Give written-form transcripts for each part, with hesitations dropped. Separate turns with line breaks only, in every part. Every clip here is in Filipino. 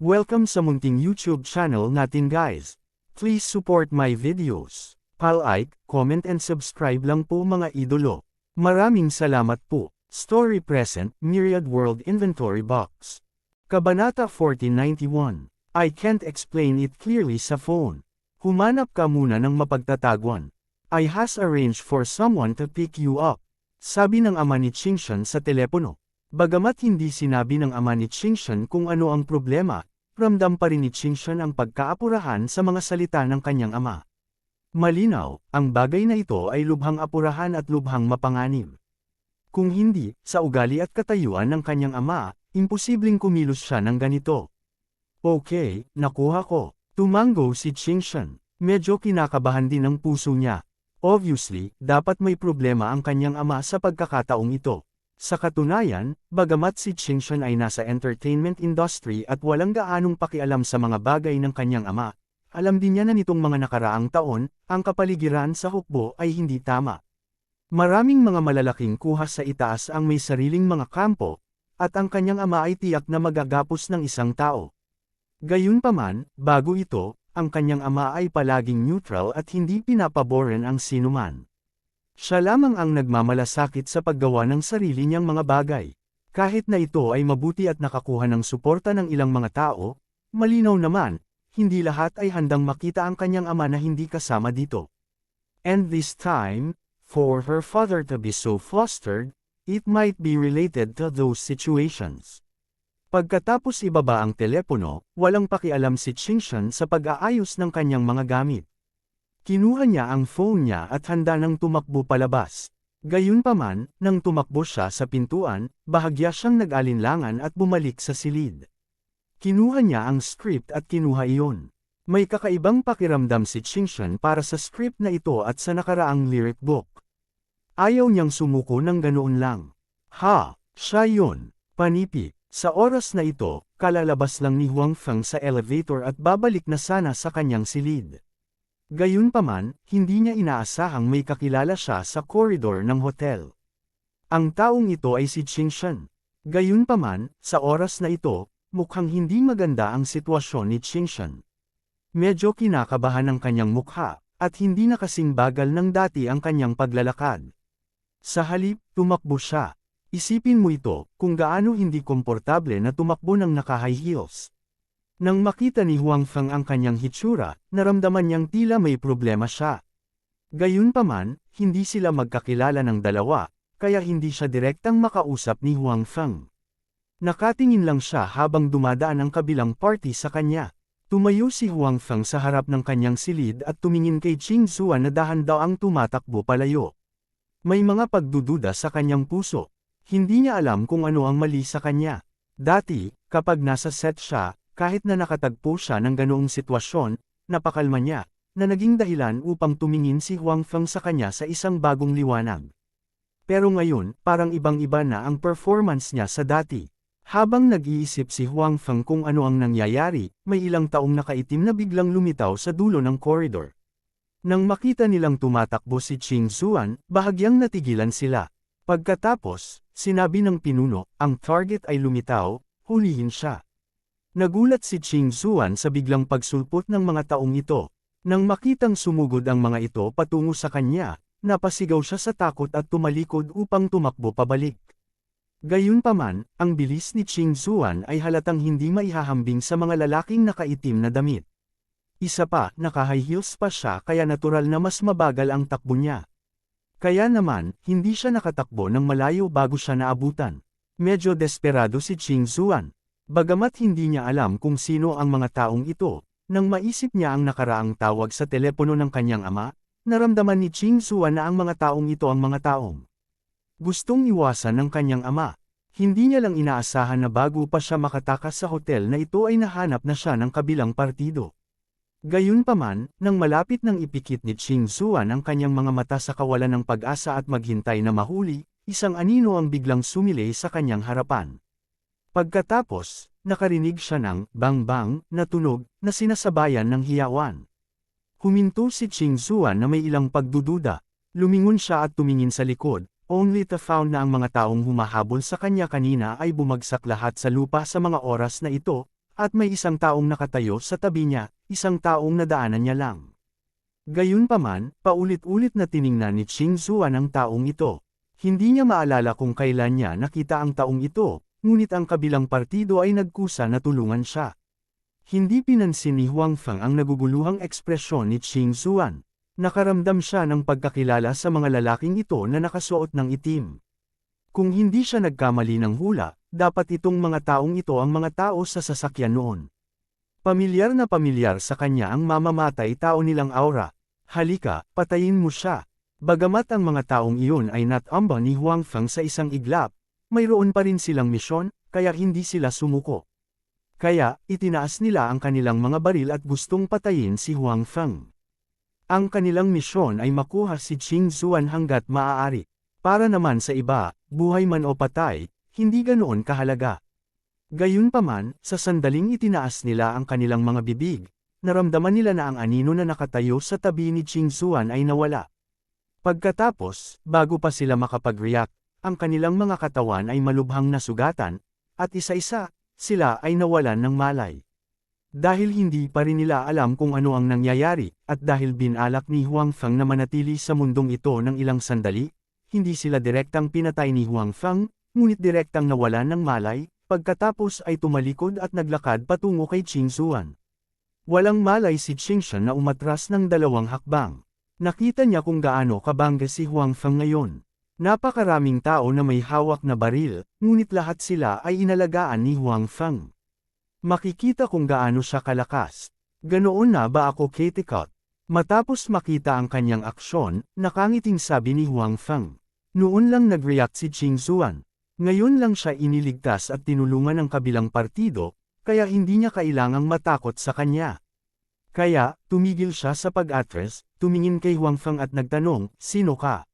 Welcome sa munting YouTube channel natin guys. Please support my videos. Like, comment and subscribe lang po mga idolo. Maraming salamat po. Story Present, Myriad World Inventory Box. Kabanata 1491. I can't explain it clearly sa phone. Humanap ka muna ng mapagtatagwan. I has arranged for someone to pick you up. Sabi ng ama ni Qingshan sa telepono. Bagamat hindi sinabi ng ama ni Qingshan kung ano ang problema, ramdam pa rin ni Qingshan ang pagkaapurahan sa mga salita ng kanyang ama. Malinaw, ang bagay na ito ay lubhang apurahan at lubhang mapanganib. Kung hindi, sa ugali at katayuan ng kanyang ama, imposibleng kumilos siya ng ganito. Okay, nakuha ko. Tumango si Qingshan. Medyo kinakabahan din ang puso niya. Obviously, dapat may problema ang kanyang ama sa pagkakataong ito. Sa katunayan, bagamat si Qingshan ay nasa entertainment industry at walang gaanong pakialam sa mga bagay ng kanyang ama, alam din niya na nitong mga nakaraang taon, ang kapaligiran sa hukbo ay hindi tama. Maraming mga malalaking kuha sa itaas ang may sariling mga kampo, at ang kanyang ama ay tiyak na magagapos ng isang tao. Gayunpaman, bago ito, ang kanyang ama ay palaging neutral at hindi pinapaboran ang sinuman. Siya lamang ang nagmamalasakit sa paggawa ng sarili niyang mga bagay. Kahit na ito ay mabuti at nakakuha ng suporta ng ilang mga tao, malinaw naman, hindi lahat ay handang makita ang kanyang ama na hindi kasama dito. And this time, for her father to be so flustered, it might be related to those situations. Pagkatapos ibaba ang telepono, walang pakialam si Qingshan sa pag-aayos ng kanyang mga gamit. Kinuha niya ang phone niya at handa nang tumakbo palabas. Gayunpaman, nang tumakbo siya sa pintuan, bahagya siyang nag-alinlangan at bumalik sa silid. Kinuha niya ang script at kinuha iyon. May kakaibang pakiramdam si Qingshan para sa script na ito at sa nakaraang lyric book. Ayaw niyang sumuko ng ganoon lang. Siya yun. Panipi. Sa oras na ito, kalalabas lang ni Huang Feng sa elevator at babalik na sana sa kanyang silid. Gayunpaman, hindi niya inaasahang may kakilala siya sa koridor ng hotel. Ang taong ito ay si Qingshan. Gayunpaman, sa oras na ito, mukhang hindi maganda ang sitwasyon ni Qingshan. Medyo kinakabahan ang kanyang mukha, at hindi na kasing bagal ng dati ang kanyang paglalakad. Sa halip, tumakbo siya. Isipin mo ito, kung gaano hindi komportable na tumakbo ng naka-high heels. Nang makita ni Huang Feng ang kanyang hitsura, naramdaman niyang tila may problema siya. Gayunpaman, hindi sila magkakilala ng dalawa, kaya hindi siya direktang makausap ni Huang Feng. Nakatingin lang siya habang dumadaan ang kabilang party sa kanya. Tumayo si Huang Feng sa harap ng kanyang silid at tumingin kay Qing Zuan na dahan daw ang tumatakbo palayo. May mga pagdududa sa kanyang puso. Hindi niya alam kung ano ang mali sa kanya. Dati, kapag nasa set siya, kahit na nakatagpo siya ng ganoong sitwasyon, napakalma niya, na naging dahilan upang tumingin si Huang Feng sa kanya sa isang bagong liwanag. Pero ngayon, parang ibang-iba na ang performance niya sa dati. Habang nag-iisip si Huang Feng kung ano ang nangyayari, may ilang taong nakaitim na biglang lumitaw sa dulo ng koridor. Nang makita nilang tumatakbo si Qing Zuan, bahagyang natigilan sila. Pagkatapos, sinabi ng pinuno, ang target ay lumitaw, hulihin siya. Nagulat si Qing Zuan sa biglang pagsulpot ng mga taong ito. Nang makitang sumugod ang mga ito patungo sa kanya, napasigaw siya sa takot at tumalikod upang tumakbo pabalik. Gayunpaman, ang bilis ni Qing Zuan ay halatang hindi maihahambing sa mga lalaking nakaitim na damit. Isa pa, naka-high heels pa siya kaya natural na mas mabagal ang takbo niya. Kaya naman, hindi siya nakatakbo ng malayo bago siya naabutan. Medyo desperado si Qing Zuan. Bagamat hindi niya alam kung sino ang mga taong ito, nang maisip niya ang nakaraang tawag sa telepono ng kanyang ama, naramdaman ni Qing Zuan na ang mga taong ito ang mga taong gustong iwasan ng kanyang ama. Hindi niya lang inaasahan na bago pa siya makatakas sa hotel na ito ay nahanap na siya ng kabilang partido. Gayunpaman, nang malapit nang ipikit ni Qing Zuan ang kanyang mga mata sa kawalan ng pag-asa at maghintay na mahuli, isang anino ang biglang sumilay sa kanyang harapan. Pagkatapos, nakarinig siya ng bang-bang na tunog na sinasabayan ng hiyawan. Huminto si Qing Zuan na may ilang pagdududa. Lumingon siya at tumingin sa likod, only to found na ang mga taong humahabol sa kanya kanina ay bumagsak lahat sa lupa sa mga oras na ito, at may isang taong nakatayo sa tabi niya, isang taong nadaanan niya lang. Gayunpaman, paulit-ulit na tiningnan ni Ching Zuan ang taong ito. Hindi niya maalala kung kailan niya nakita ang taong ito, ngunit ang kabilang partido ay nagkusa na tulungan siya. Hindi pinansin ni Huang Feng ang naguguluhang ekspresyon ni Ching Zuan. Nakaramdam siya ng pagkakilala sa mga lalaking ito na nakasuot ng itim. Kung hindi siya nagkamali ng hula, dapat itong mga taong ito ang mga tao sa sasakyan noon. Pamilyar na pamilyar sa kanya ang mamamatay tao nilang aura. Halika, patayin mo siya. Bagamat ang mga taong iyon ay natamba ni Huang Feng sa isang iglap, mayroon pa rin silang misyon, kaya hindi sila sumuko. Kaya, itinaas nila ang kanilang mga baril at gustong patayin si Huang Feng. Ang kanilang misyon ay makuha si Ching Zuan hanggat maaari. Para naman sa iba, buhay man o patay, hindi ganoon kahalaga. Gayunpaman, sa sandaling itinaas nila ang kanilang mga bibig, naramdaman nila na ang anino na nakatayo sa tabi ni Ching Zuan ay nawala. Pagkatapos, bago pa sila makapag-react, ang kanilang mga katawan ay malubhang nasugatan, at isa-isa, sila ay nawalan ng malay. Dahil hindi pa rin nila alam kung ano ang nangyayari, at dahil binalak ni Huang Feng na manatili sa mundong ito ng ilang sandali, hindi sila direktang pinatay ni Huang Feng, ngunit direktang nawalan ng malay, pagkatapos ay tumalikod at naglakad patungo kay Ching Zuan. Walang malay si Ching Shan na umatras ng 2 hakbang. Nakita niya kung gaano kabangga si Huang Feng ngayon. Napakaraming tao na may hawak na baril, ngunit lahat sila ay inalagaan ni Huang Feng. Makikita kung gaano siya kalakas. Ganoon na ba ako Katikot? Matapos makita ang kanyang aksyon, nakangiting sabi ni Huang Feng. Noon lang nag-react si Ching Zuan. Ngayon lang siya iniligtas at tinulungan ng kabilang partido, kaya hindi niya kailangang matakot sa kanya. Kaya, tumigil siya sa pag-atres, tumingin kay Huang Feng at nagtanong, "Sino ka?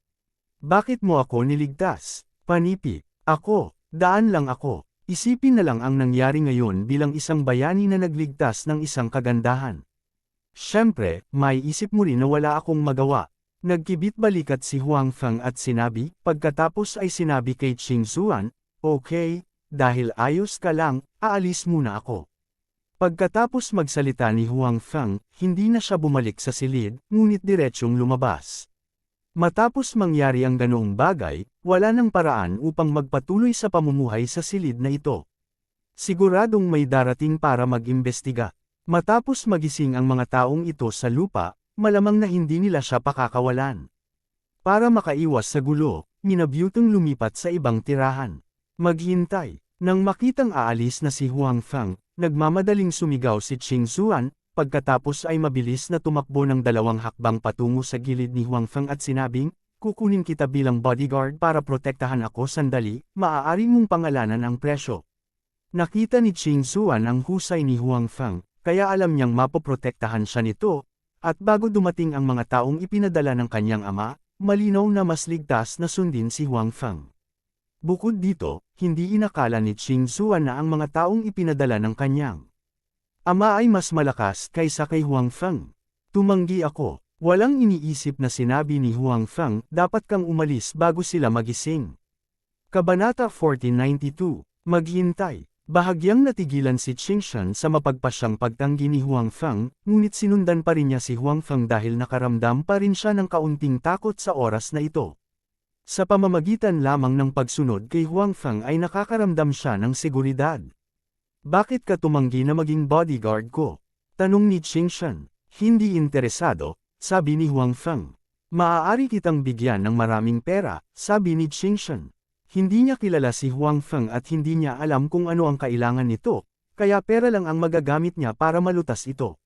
Bakit mo ako niligtas?" "Panipi. Ako, daan lang ako." Isipin na lang ang nangyari ngayon bilang isang bayani na nagligtas ng isang kagandahan. Siyempre, may isip mo rin na wala akong magawa. Nagkibit balikat si Huang Feng at sinabi, pagkatapos ay sinabi kay Ching Zuan, "Okay, dahil ayos ka lang, aalis muna ako." Pagkatapos magsalita ni Huang Feng, hindi na siya bumalik sa silid, ngunit diretsyong lumabas. Matapos mangyari ang ganoong bagay, wala nang paraan upang magpatuloy sa pamumuhay sa silid na ito. Siguradong may darating para mag-imbestiga. Matapos magising ang mga taong ito sa lupa, malamang na hindi nila siya pakakawalan. Para makaiwas sa gulo, minabuting lumipat sa ibang tirahan. Maghintay. Nang makitang aalis na si Huang Feng, nagmamadaling sumigaw si Ching Zuan, pagkatapos ay mabilis na tumakbo ng 2 hakbang patungo sa gilid ni Huang Feng at sinabing, "Kukunin kita bilang bodyguard para protektahan ako sandali, maaari mong pangalanan ang presyo." Nakita ni Ching Zuan ang husay ni Huang Feng, kaya alam niyang mapoprotektahan siya nito, at bago dumating ang mga taong ipinadala ng kanyang ama, malinaw na mas ligtas na sundin si Huang Feng. Bukod dito, hindi inakala ni Ching Zuan na ang mga taong ipinadala ng kanyang ama ay mas malakas kaysa kay Huang Feng. "Tumanggi ako." Walang iniisip na sinabi ni Huang Feng, "Dapat kang umalis bago sila magising." Kabanata 1492, Maghintay. Bahagyang natigilan si Ching Shan sa mapagpasyang pagtanggi ni Huang Feng, ngunit sinundan pa rin niya si Huang Feng dahil nakaramdam pa rin siya ng kaunting takot sa oras na ito. Sa pamamagitan lamang ng pagsunod kay Huang Feng ay nakakaramdam siya ng seguridad. "Bakit ka tumanggi na maging bodyguard ko?" tanong ni Ching Shan. "Hindi interesado," sabi ni Huang Feng. "Maaari kitang bigyan ng maraming pera," sabi ni Ching Shan. Hindi niya kilala si Huang Feng at hindi niya alam kung ano ang kailangan nito, kaya pera lang ang magagamit niya para malutas ito.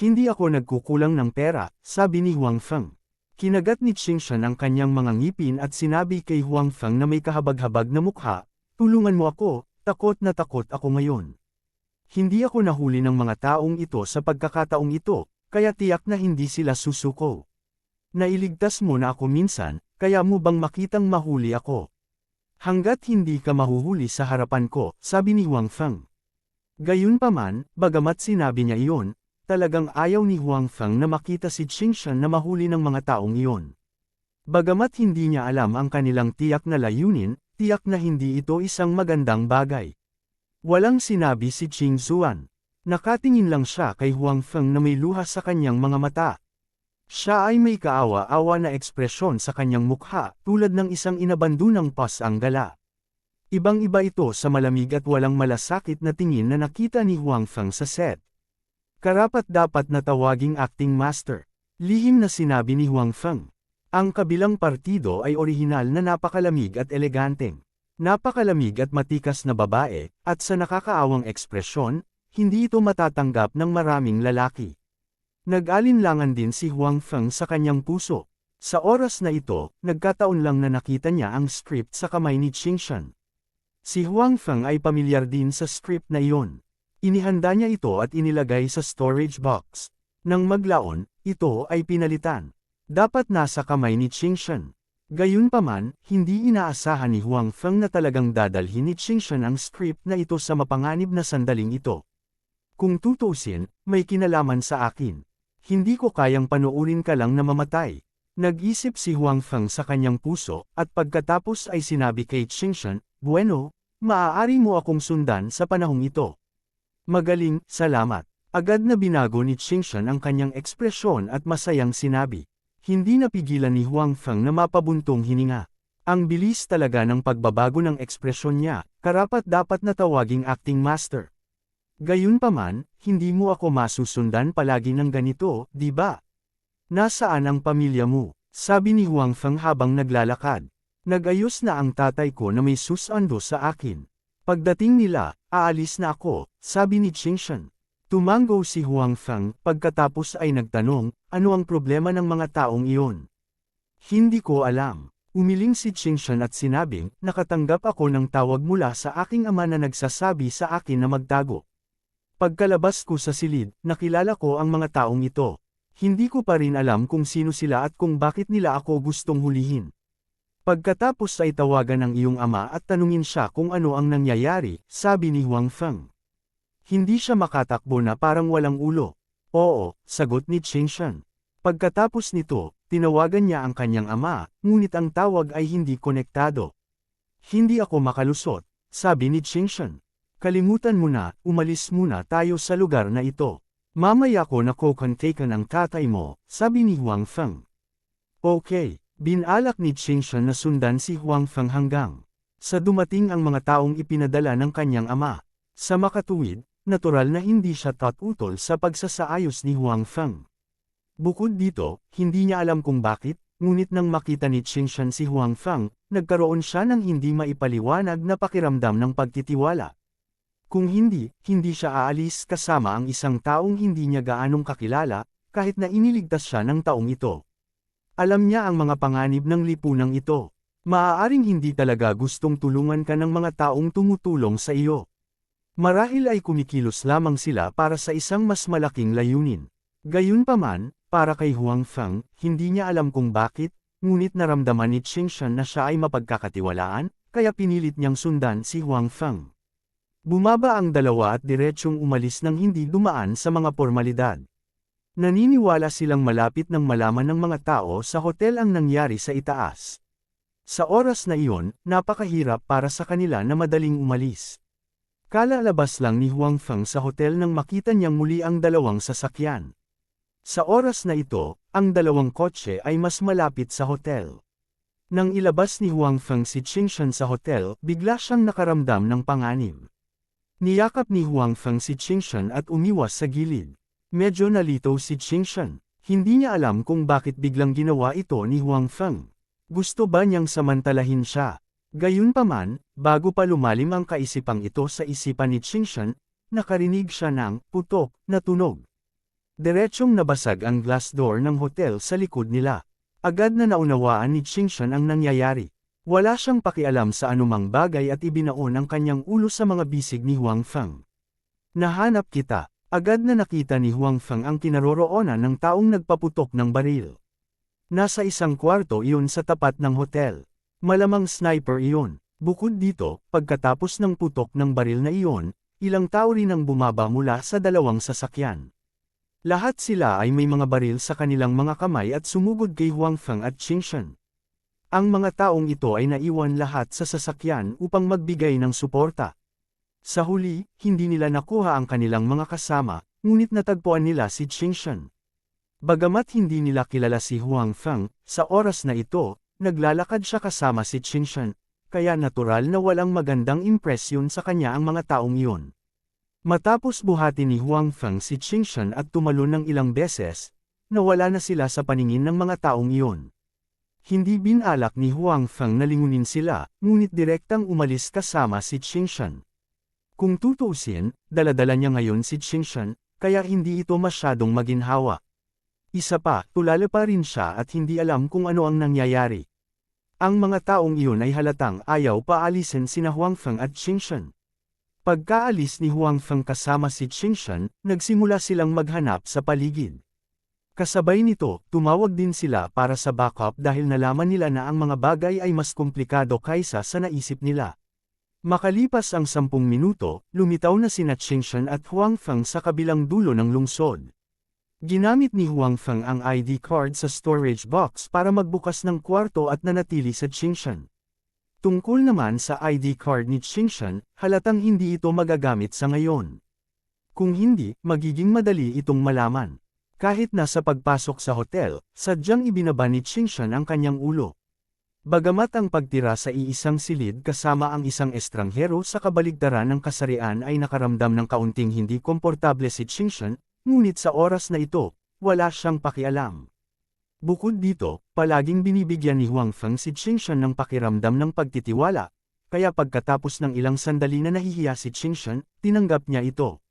"Hindi ako nagkukulang ng pera," sabi ni Huang Feng. Kinagat ni Ching Shan ang kanyang mga ngipin at sinabi kay Huang Feng na may kahabag-habag na mukha, "Tulungan mo ako, takot na takot ako ngayon. Hindi ako nahuli ng mga taong ito sa pagkakataong ito, kaya tiyak na hindi sila susuko. Nailigtas mo na ako minsan, kaya mo bang makitang mahuli ako? Hanggat hindi ka mahuhuli sa harapan ko," sabi ni Huang Feng. Gayunpaman, bagamat sinabi niya iyon, talagang ayaw ni Huang Feng na makita si Ching Shan na mahuli ng mga taong iyon. Bagamat hindi niya alam ang kanilang tiyak na layunin, tiyak na hindi ito isang magandang bagay. Walang sinabi si Qing Zuan. Nakatingin lang siya kay Huang Feng na may luha sa kanyang mga mata. Siya ay may kaawa-awa na ekspresyon sa kanyang mukha, tulad ng isang inabandunang ang gala. Ibang-iba ito sa malamig at walang malasakit na tingin na nakita ni Huang Feng sa set. Karapat-dapat na tawaging acting master. Lihim na sinabi ni Huang Feng. Ang kabilang partido ay orihinal na napakalamig at eleganteng. Napakalamig at matikas na babae, at sa nakakaawang ekspresyon, hindi ito matatanggap ng maraming lalaki. Nag-alinlangan din si Huang Feng sa kanyang puso. Sa oras na ito, nagkataon lang na nakita niya ang script sa kamay ni Qingshan. Si Huang Feng ay pamilyar din sa script na iyon. Inihanda niya ito at inilagay sa storage box. Nang maglaon, ito ay pinalitan. Dapat nasa kamay ni Qingshan. Gayunpaman, hindi inaasahan ni Huang Feng na talagang dadalhin ni Qingshan ang script na ito sa mapanganib na sandaling ito. Kung tutusin, may kinalaman sa akin. Hindi ko kayang panuurin ka lang na mamatay. Nag-isip si Huang Feng sa kanyang puso, at pagkatapos ay sinabi kay Qingshan, "Bueno, maaari mo akong sundan sa panahong ito." "Magaling, salamat." Agad na binago ni Qingshan ang kanyang ekspresyon at masayang sinabi. Hindi napigilan ni Huang Feng na mapabuntong hininga. Ang bilis talaga ng pagbabago ng ekspresyon niya, karapat-dapat na tawaging acting master. Gayunpaman, hindi mo ako masusundan palagi ng ganito, di ba? Nasaan ang pamilya mo? Sabi ni Huang Feng habang naglalakad. Nag-ayos na ang tatay ko na may susando sa akin. Pagdating nila, aalis na ako, sabi ni Qingshan. Tumango si Huang Feng, pagkatapos ay nagtanong, ano ang problema ng mga taong iyon? Hindi ko alam. Umiling si Qingshan at sinabing, nakatanggap ako ng tawag mula sa aking ama na nagsasabi sa akin na magtago. Pagkalabas ko sa silid, nakilala ko ang mga taong ito. Hindi ko pa rin alam kung sino sila at kung bakit nila ako gustong hulihin. Pagkatapos ay tawagan ng iyong ama at tanungin siya kung ano ang nangyayari, sabi ni Huang Feng. Hindi siya makatakbo na parang walang ulo. Oo, sagot ni Qingshan. Pagkatapos nito, tinawagan niya ang kanyang ama, ngunit ang tawag ay hindi konektado. Hindi ako makalusot, sabi ni Qingshan. Kalimutan mo na, umalis muna tayo sa lugar na ito. Mamaya ko na kukontakan ang tatay mo, sabi ni Huang Feng. Okay, binalak ni Qingshan na sundan si Huang Feng hanggang sa dumating ang mga taong ipinadala ng kanyang ama. Sa makatuwid, natural na hindi siya tatutol sa pagsasaayos ni Huang Feng. Bukod dito, hindi niya alam kung bakit, ngunit nang makita ni Qingshan si Huang Feng, nagkaroon siya ng hindi maipaliwanag na pakiramdam ng pagtitiwala. Kung hindi siya aalis kasama ang isang taong hindi niya gaanong kakilala, kahit na iniligtas siya ng taong ito. Alam niya ang mga panganib ng lipunang ito. Maaaring hindi talaga gustong tulungan ka ng mga taong tumutulong sa iyo. Marahil ay kumikilos lamang sila para sa isang mas malaking layunin. Gayunpaman, para kay Huang Feng, hindi niya alam kung bakit, ngunit naramdaman ni Qingshan na siya ay mapagkakatiwalaan, kaya pinilit niyang sundan si Huang Feng. Bumaba ang dalawa at diretsyong umalis nang hindi dumaan sa mga formalidad. Naniniwala silang malapit nang malaman ng mga tao sa hotel ang nangyari sa itaas. Sa oras na iyon, napakahirap para sa kanila na madaling umalis. Kalalabas lang ni Huang Feng sa hotel nang makita niyang muli ang dalawang sasakyan. Sa oras na ito, ang dalawang kotse ay mas malapit sa hotel. Nang ilabas ni Huang Feng si Qingshan sa hotel, bigla siyang nakaramdam ng panganib. Niyakap ni Huang Feng si Qingshan at umiwas sa gilid. Medyo nalito si Qingshan. Hindi niya alam kung bakit biglang ginawa ito ni Huang Feng. Gusto ba niyang samantalahin siya? Gayunpaman, bago pa lumalim ang kaisipang ito sa isipan ni Qingshan, nakarinig siya ng putok na tunog. Diretsyong nabasag ang glass door ng hotel sa likod nila. Agad na naunawaan ni Qingshan ang nangyayari. Wala siyang pakialam sa anumang bagay at ibinaon ang kanyang ulo sa mga bisig ni Huang Feng. Nahanap kita. Agad na nakita ni Huang Feng ang kinaroroonan ng taong nagpaputok ng baril. Nasa isang kwarto iyon sa tapat ng hotel. Malamang sniper iyon. Bukod dito, pagkatapos ng putok ng baril na iyon, ilang tao rin ang bumaba mula sa dalawang sasakyan. Lahat sila ay may mga baril sa kanilang mga kamay at sumugod kay Huang Feng at Qingshan. Ang mga taong ito ay naiwan lahat sa sasakyan upang magbigay ng suporta. Sa huli, hindi nila nakuha ang kanilang mga kasama, ngunit natagpuan nila si Qingshan. Bagamat hindi nila kilala si Huang Feng, sa oras na ito, naglalakad siya kasama si Qingshan, kaya natural na walang magandang impresyon sa kanya ang mga taong iyon. Matapos buhati ni Huang Feng si Qingshan at tumalon ng ilang beses, nawala na sila sa paningin ng mga taong iyon. Hindi binalak ni Huang Feng na lingunin sila, ngunit direktang umalis kasama si Qingshan. Kung tutuusin, dala-dala niya ngayon si Qingshan, kaya hindi ito masyadong maginhawa. Isa pa, tulala pa rin siya at hindi alam kung ano ang nangyayari. Ang mga taong iyon ay halatang ayaw paalisin sina Huang Feng at Qingshan. Pagkaalis ni Huang Feng kasama si Qingshan, nagsimula silang maghanap sa paligid. Kasabay nito, tumawag din sila para sa backup dahil nalaman nila na ang mga bagay ay mas komplikado kaysa sa naisip nila. Makalipas ang 10 minuto, lumitaw na sina Qingshan at Huang Feng sa kabilang dulo ng lungsod. Ginamit ni Huang Feng ang ID card sa storage box para magbukas ng kwarto at nanatili sa Qingshan. Tungkol naman sa ID card ni Qingshan, halatang hindi ito magagamit sa ngayon. Kung hindi, magiging madali itong malaman. Kahit nasa pagpasok sa hotel, sadyang ibinaba ni Qingshan ang kanyang ulo. Bagamat ang pagtira sa iisang silid kasama ang isang estranghero sa kabaligtaran ng kasarian ay nakaramdam ng kaunting hindi komportable si Qingshan, ngunit sa oras na ito, wala siyang pakialam. Bukod dito, palaging binibigyan ni Huang Feng si Qingshan ng pakiramdam ng pagtitiwala, kaya pagkatapos ng ilang sandali na nahihiya si Qingshan, tinanggap niya ito.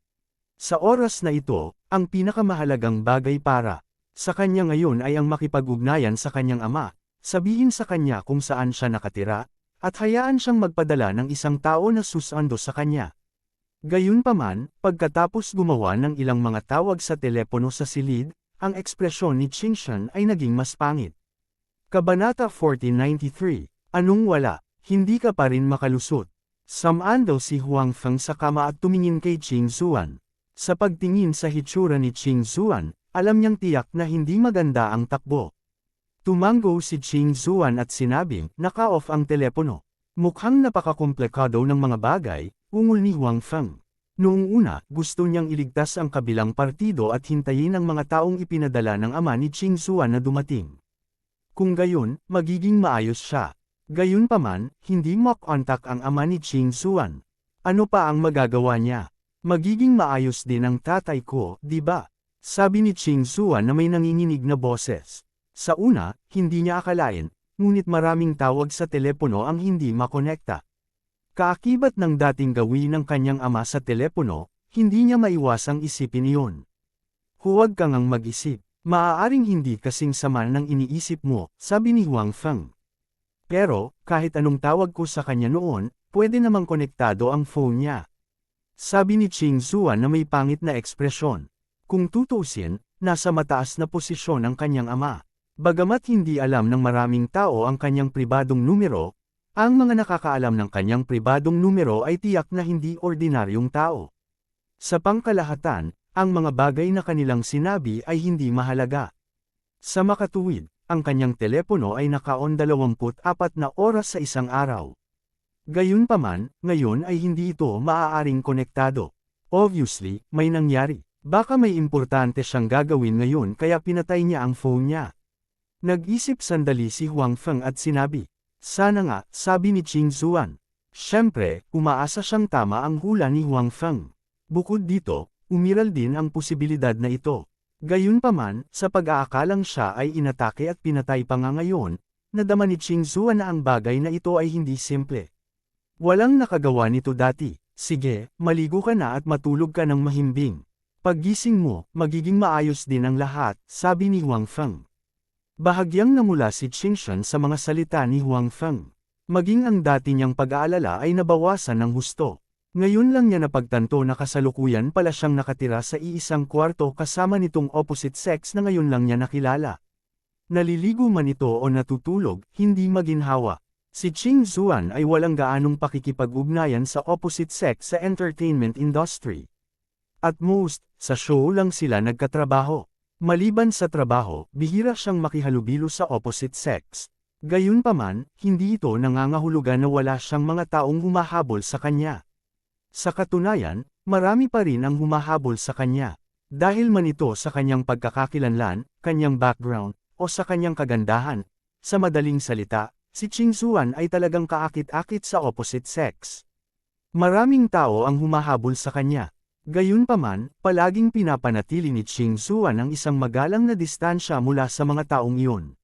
Sa oras na ito, ang pinakamahalagang bagay para sa kanya ngayon ay ang makipag-ugnayan sa kanyang ama, sabihin sa kanya kung saan siya nakatira, at hayaan siyang magpadala ng isang tao na susando sa kanya. Gayunpaman, pagkatapos gumawa ng ilang mga tawag sa telepono sa silid, ang ekspresyon ni Qingshan ay naging mas pangit. Kabanata 1493, Anong wala, hindi ka pa rin makalusot. Samaan daw si Huang Feng sa kama at tumingin kay Qing Zuan. Sa pagtingin sa hitsura ni Qing Zuan, alam niyang tiyak na hindi maganda ang takbo. Tumango si Qing Zuan at sinabing, naka-off ang telepono. Mukhang napakakomplikado ng mga bagay, ungol ni Huang Feng. Noong una, gusto niyang iligtas ang kabilang partido at hintayin ang mga taong ipinadala ng ama ni Qing Zuan na dumating. Kung gayon, magiging maayos siya. Gayunpaman, hindi makontak ang ama ni Qing Zuan. Ano pa ang magagawa niya? Magiging maayos din ang tatay ko, di ba? Sabi ni Qing Zuan na may nanginginig na boses. Sa una, hindi niya akalain, ngunit maraming tawag sa telepono ang hindi makonekta. Kaakibat ng dating gawin ng kanyang ama sa telepono, hindi niya maiwasang isipin iyon. Huwag kang ang mag-isip, maaaring hindi kasing sama ng iniisip mo, sabi ni Huang Feng. Pero, kahit anong tawag ko sa kanya noon, pwede namang konektado ang phone niya. Sabi ni Qing Zuan na may pangit na ekspresyon. Kung tutusin, nasa mataas na posisyon ang kanyang ama. Bagamat hindi alam ng maraming tao ang kanyang pribadong numero, ang mga nakakaalam ng kanyang pribadong numero ay tiyak na hindi ordinaryong tao. Sa pangkalahatan, ang mga bagay na kanilang sinabi ay hindi mahalaga. Sa makatuwid, ang kanyang telepono ay naka-on 24 na oras sa isang araw. Gayunpaman, ngayon ay hindi ito maaaring konektado. Obviously, may nangyari. Baka may importante siyang gagawin ngayon kaya pinatay niya ang phone niya. Nag-isip sandali si Huang Feng at sinabi, sana nga, sabi ni Qing Zuan. Siyempre, umaasa siyang tama ang hula ni Huang Feng. Bukod dito, umiral din ang posibilidad na ito. Gayunpaman, sa pag-aakalang siya ay inatake at pinatay pa nga ngayon, nadama ni Qing Zuan na ang bagay na ito ay hindi simple. Walang nakagawa nito dati. Sige, maligo ka na at matulog ka ng mahimbing. Paggising mo, magiging maayos din ang lahat, sabi ni Huang Feng. Bahagyang namula si Qingshan sa mga salita ni Huang Feng. Maging ang dati niyang pag-aalala ay nabawasan ng husto. Ngayon lang niya napagtanto na kasalukuyan pala siyang nakatira sa iisang kwarto kasama nitong opposite sex na ngayon lang niya nakilala. Naliligo man ito o natutulog, hindi maginhawa. Si Qing Zuan ay walang gaanong pakikipag-ugnayan sa opposite sex sa entertainment industry. At most, sa show lang sila nagkatrabaho. Maliban sa trabaho, bihira siyang makihalubilo sa opposite sex. Gayunpaman, hindi ito nangangahulugan na wala siyang mga taong humahabol sa kanya. Sa katunayan, marami pa rin ang humahabol sa kanya. Dahil man ito sa kanyang pagkakakilanlan, kanyang background, o sa kanyang kagandahan. Sa madaling salita, si Ching Zuan ay talagang kaakit-akit sa opposite sex. Maraming tao ang humahabol sa kanya. Gayunpaman, palaging pinapanatili ni Ching Zuan ang isang magalang na distansya mula sa mga taong iyon.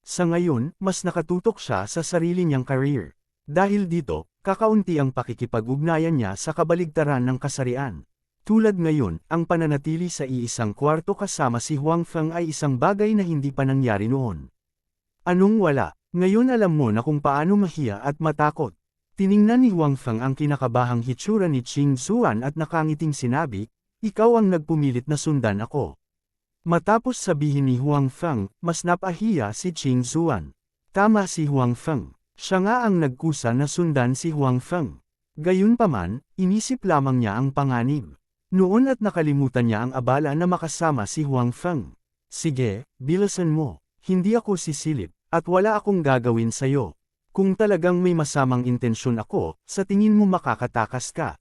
Sa ngayon, mas nakatutok siya sa sarili niyang career. Dahil dito, kakaunti ang pakikipag-ugnayan niya sa kabaligtaran ng kasarian. Tulad ngayon, ang pananatili sa iisang kwarto kasama si Huang Feng ay isang bagay na hindi pa nangyari noon. Anong wala? Ngayon alam mo na kung paano mahiya at matakot. Tiningnan ni Huang Feng ang kinakabahang hitsura ni Ching Zuan at nakangiting sinabi, "Ikaw ang nagpumilit na sundan ako." Matapos sabihin ni Huang Feng, mas napahiya si Ching Zuan. Tama si Huang Feng. Siya nga ang nagkusa na sundan si Huang Feng. Gayunpaman, inisip lamang niya ang panganib. Noon at nakalimutan niya ang abala na makasama si Huang Feng. "Sige, bilisan mo. Hindi ako sisilip, at wala akong gagawin sa'yo. Kung talagang may masamang intensyon ako, sa tingin mo makakatakas ka."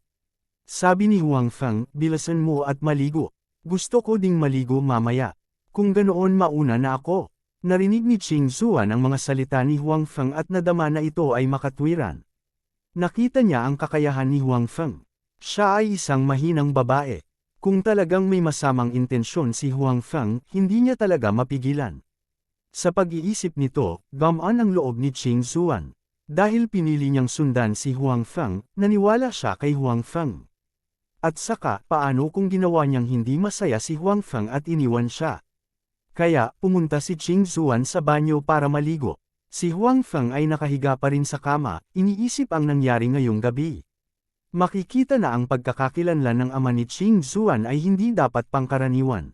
Sabi ni Huang Feng, "Bilisan mo at maligo. Gusto ko ding maligo mamaya. Kung ganoon mauna na ako." Narinig ni Ching Zuan ang mga salita ni Huang Feng at nadama na ito ay makatwiran. Nakita niya ang kakayahan ni Huang Feng. Siya ay isang mahinang babae. Kung talagang may masamang intensyon si Huang Feng, hindi niya talaga mapigilan. Sa pag-iisip nito, gamaan ang loob ni Ching Zuan. Dahil pinili niyang sundan si Huang Feng, naniwala siya kay Huang Feng. At saka, paano kung ginawa niyang hindi masaya si Huang Feng at iniwan siya? Kaya, pumunta si Ching Zuan sa banyo para maligo. Si Huang Feng ay nakahiga pa rin sa kama, iniisip ang nangyari ngayong gabi. Makikita na ang pagkakakilanlan ng ama ni Ching Zuan ay hindi dapat pangkaraniwan.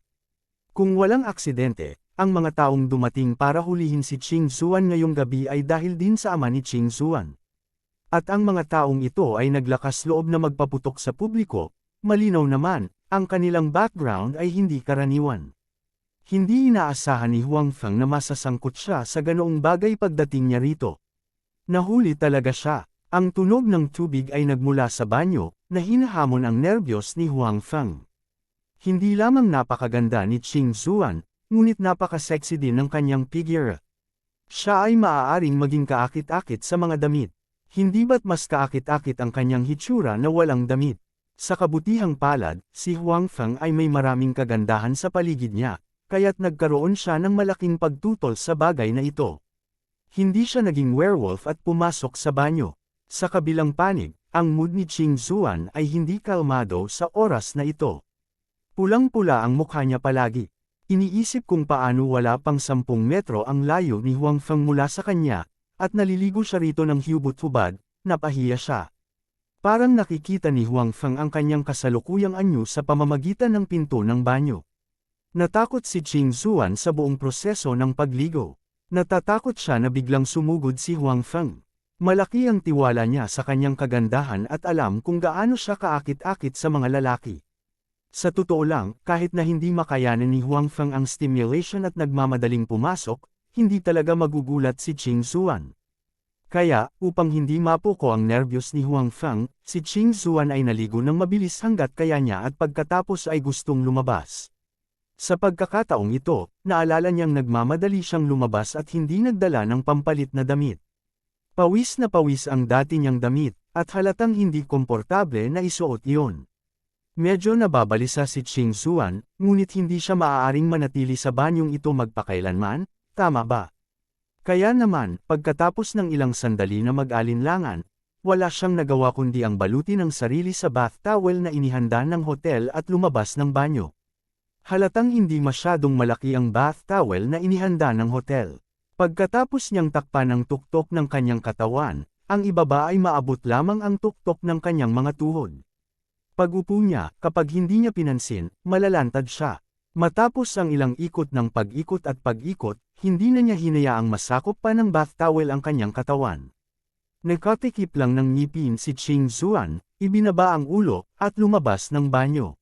Kung walang aksidente, ang mga taong dumating para hulihin si Ching Zuan ngayong gabi ay dahil din sa ama ni Ching Zuan. At ang mga taong ito ay naglakas loob na magpaputok sa publiko, malinaw naman, ang kanilang background ay hindi karaniwan. Hindi inaasahan ni Huang Feng na masasangkot siya sa ganoong bagay pagdating niya rito. Nahuli talaga siya. Ang tunog ng tubig ay nagmula sa banyo, na hinahamon ang nerbiyos ni Huang Feng. Hindi lamang napakaganda ni Ching Zuan, ngunit napaka-sexy din ng kanyang figure. Siya ay maaaring maging kaakit-akit sa mga damit. Hindi ba't mas kaakit-akit ang kanyang hitsura na walang damit? Sa kabutihang palad, si Huang Feng ay may maraming kagandahan sa paligid niya, kaya't nagkaroon siya ng malaking pagtutol sa bagay na ito. Hindi siya naging werewolf at pumasok sa banyo. Sa kabilang panig, ang mood ni Ching Zuan ay hindi kalmado sa oras na ito. Pulang-pula ang mukha niya palagi. Iniisip kung paano wala pang 10 metro ang layo ni Huang Feng mula sa kanya, at naliligo siya rito ng hubot-hubad, napahiya siya. Parang nakikita ni Huang Feng ang kanyang kasalukuyang anyo sa pamamagitan ng pinto ng banyo. Natakot si Ching Zuan sa buong proseso ng pagligo. Natatakot siya na biglang sumugod si Huang Feng. Malaki ang tiwala niya sa kanyang kagandahan at alam kung gaano siya kaakit-akit sa mga lalaki. Sa totoo lang, kahit na hindi makayanan ni Huang Feng ang stimulation at nagmamadaling pumasok, hindi talaga magugulat si Ching Zuan. Kaya, upang hindi mapuko ang nerbiyos ni Huang Feng, si Ching Zuan ay naligo ng mabilis hanggat kaya niya at pagkatapos ay gustong lumabas. Sa pagkakataong ito, naalala niyang nagmamadali siyang lumabas at hindi nagdala ng pampalit na damit. Pawis na pawis ang dati niyang damit, at halatang hindi komportable na isuot iyon. Medyo nababalisa si Ching Zuan, ngunit hindi siya maaaring manatili sa banyong ito magpakailanman, tama ba? Kaya naman, pagkatapos ng ilang sandali na mag-alinlangan, wala siyang nagawa kundi ang balutin ang sarili sa bath towel na inihanda ng hotel at lumabas ng banyo. Halatang hindi masyadong malaki ang bath towel na inihanda ng hotel. Pagkatapos niyang takpan ang tuktok ng kanyang katawan, ang ibaba ay maabot lamang ang tuktok ng kanyang mga tuhod. Pag-upo niya, kapag hindi niya pinansin, malalantad siya. Matapos ang ilang ikot ng pag-ikot at pag-ikot, hindi na niya hinayaang masakop pa ng bath towel ang kanyang katawan. Nagkatikip lang ng ngipin si Ching Zuan, ibinaba ang ulo, at lumabas ng banyo.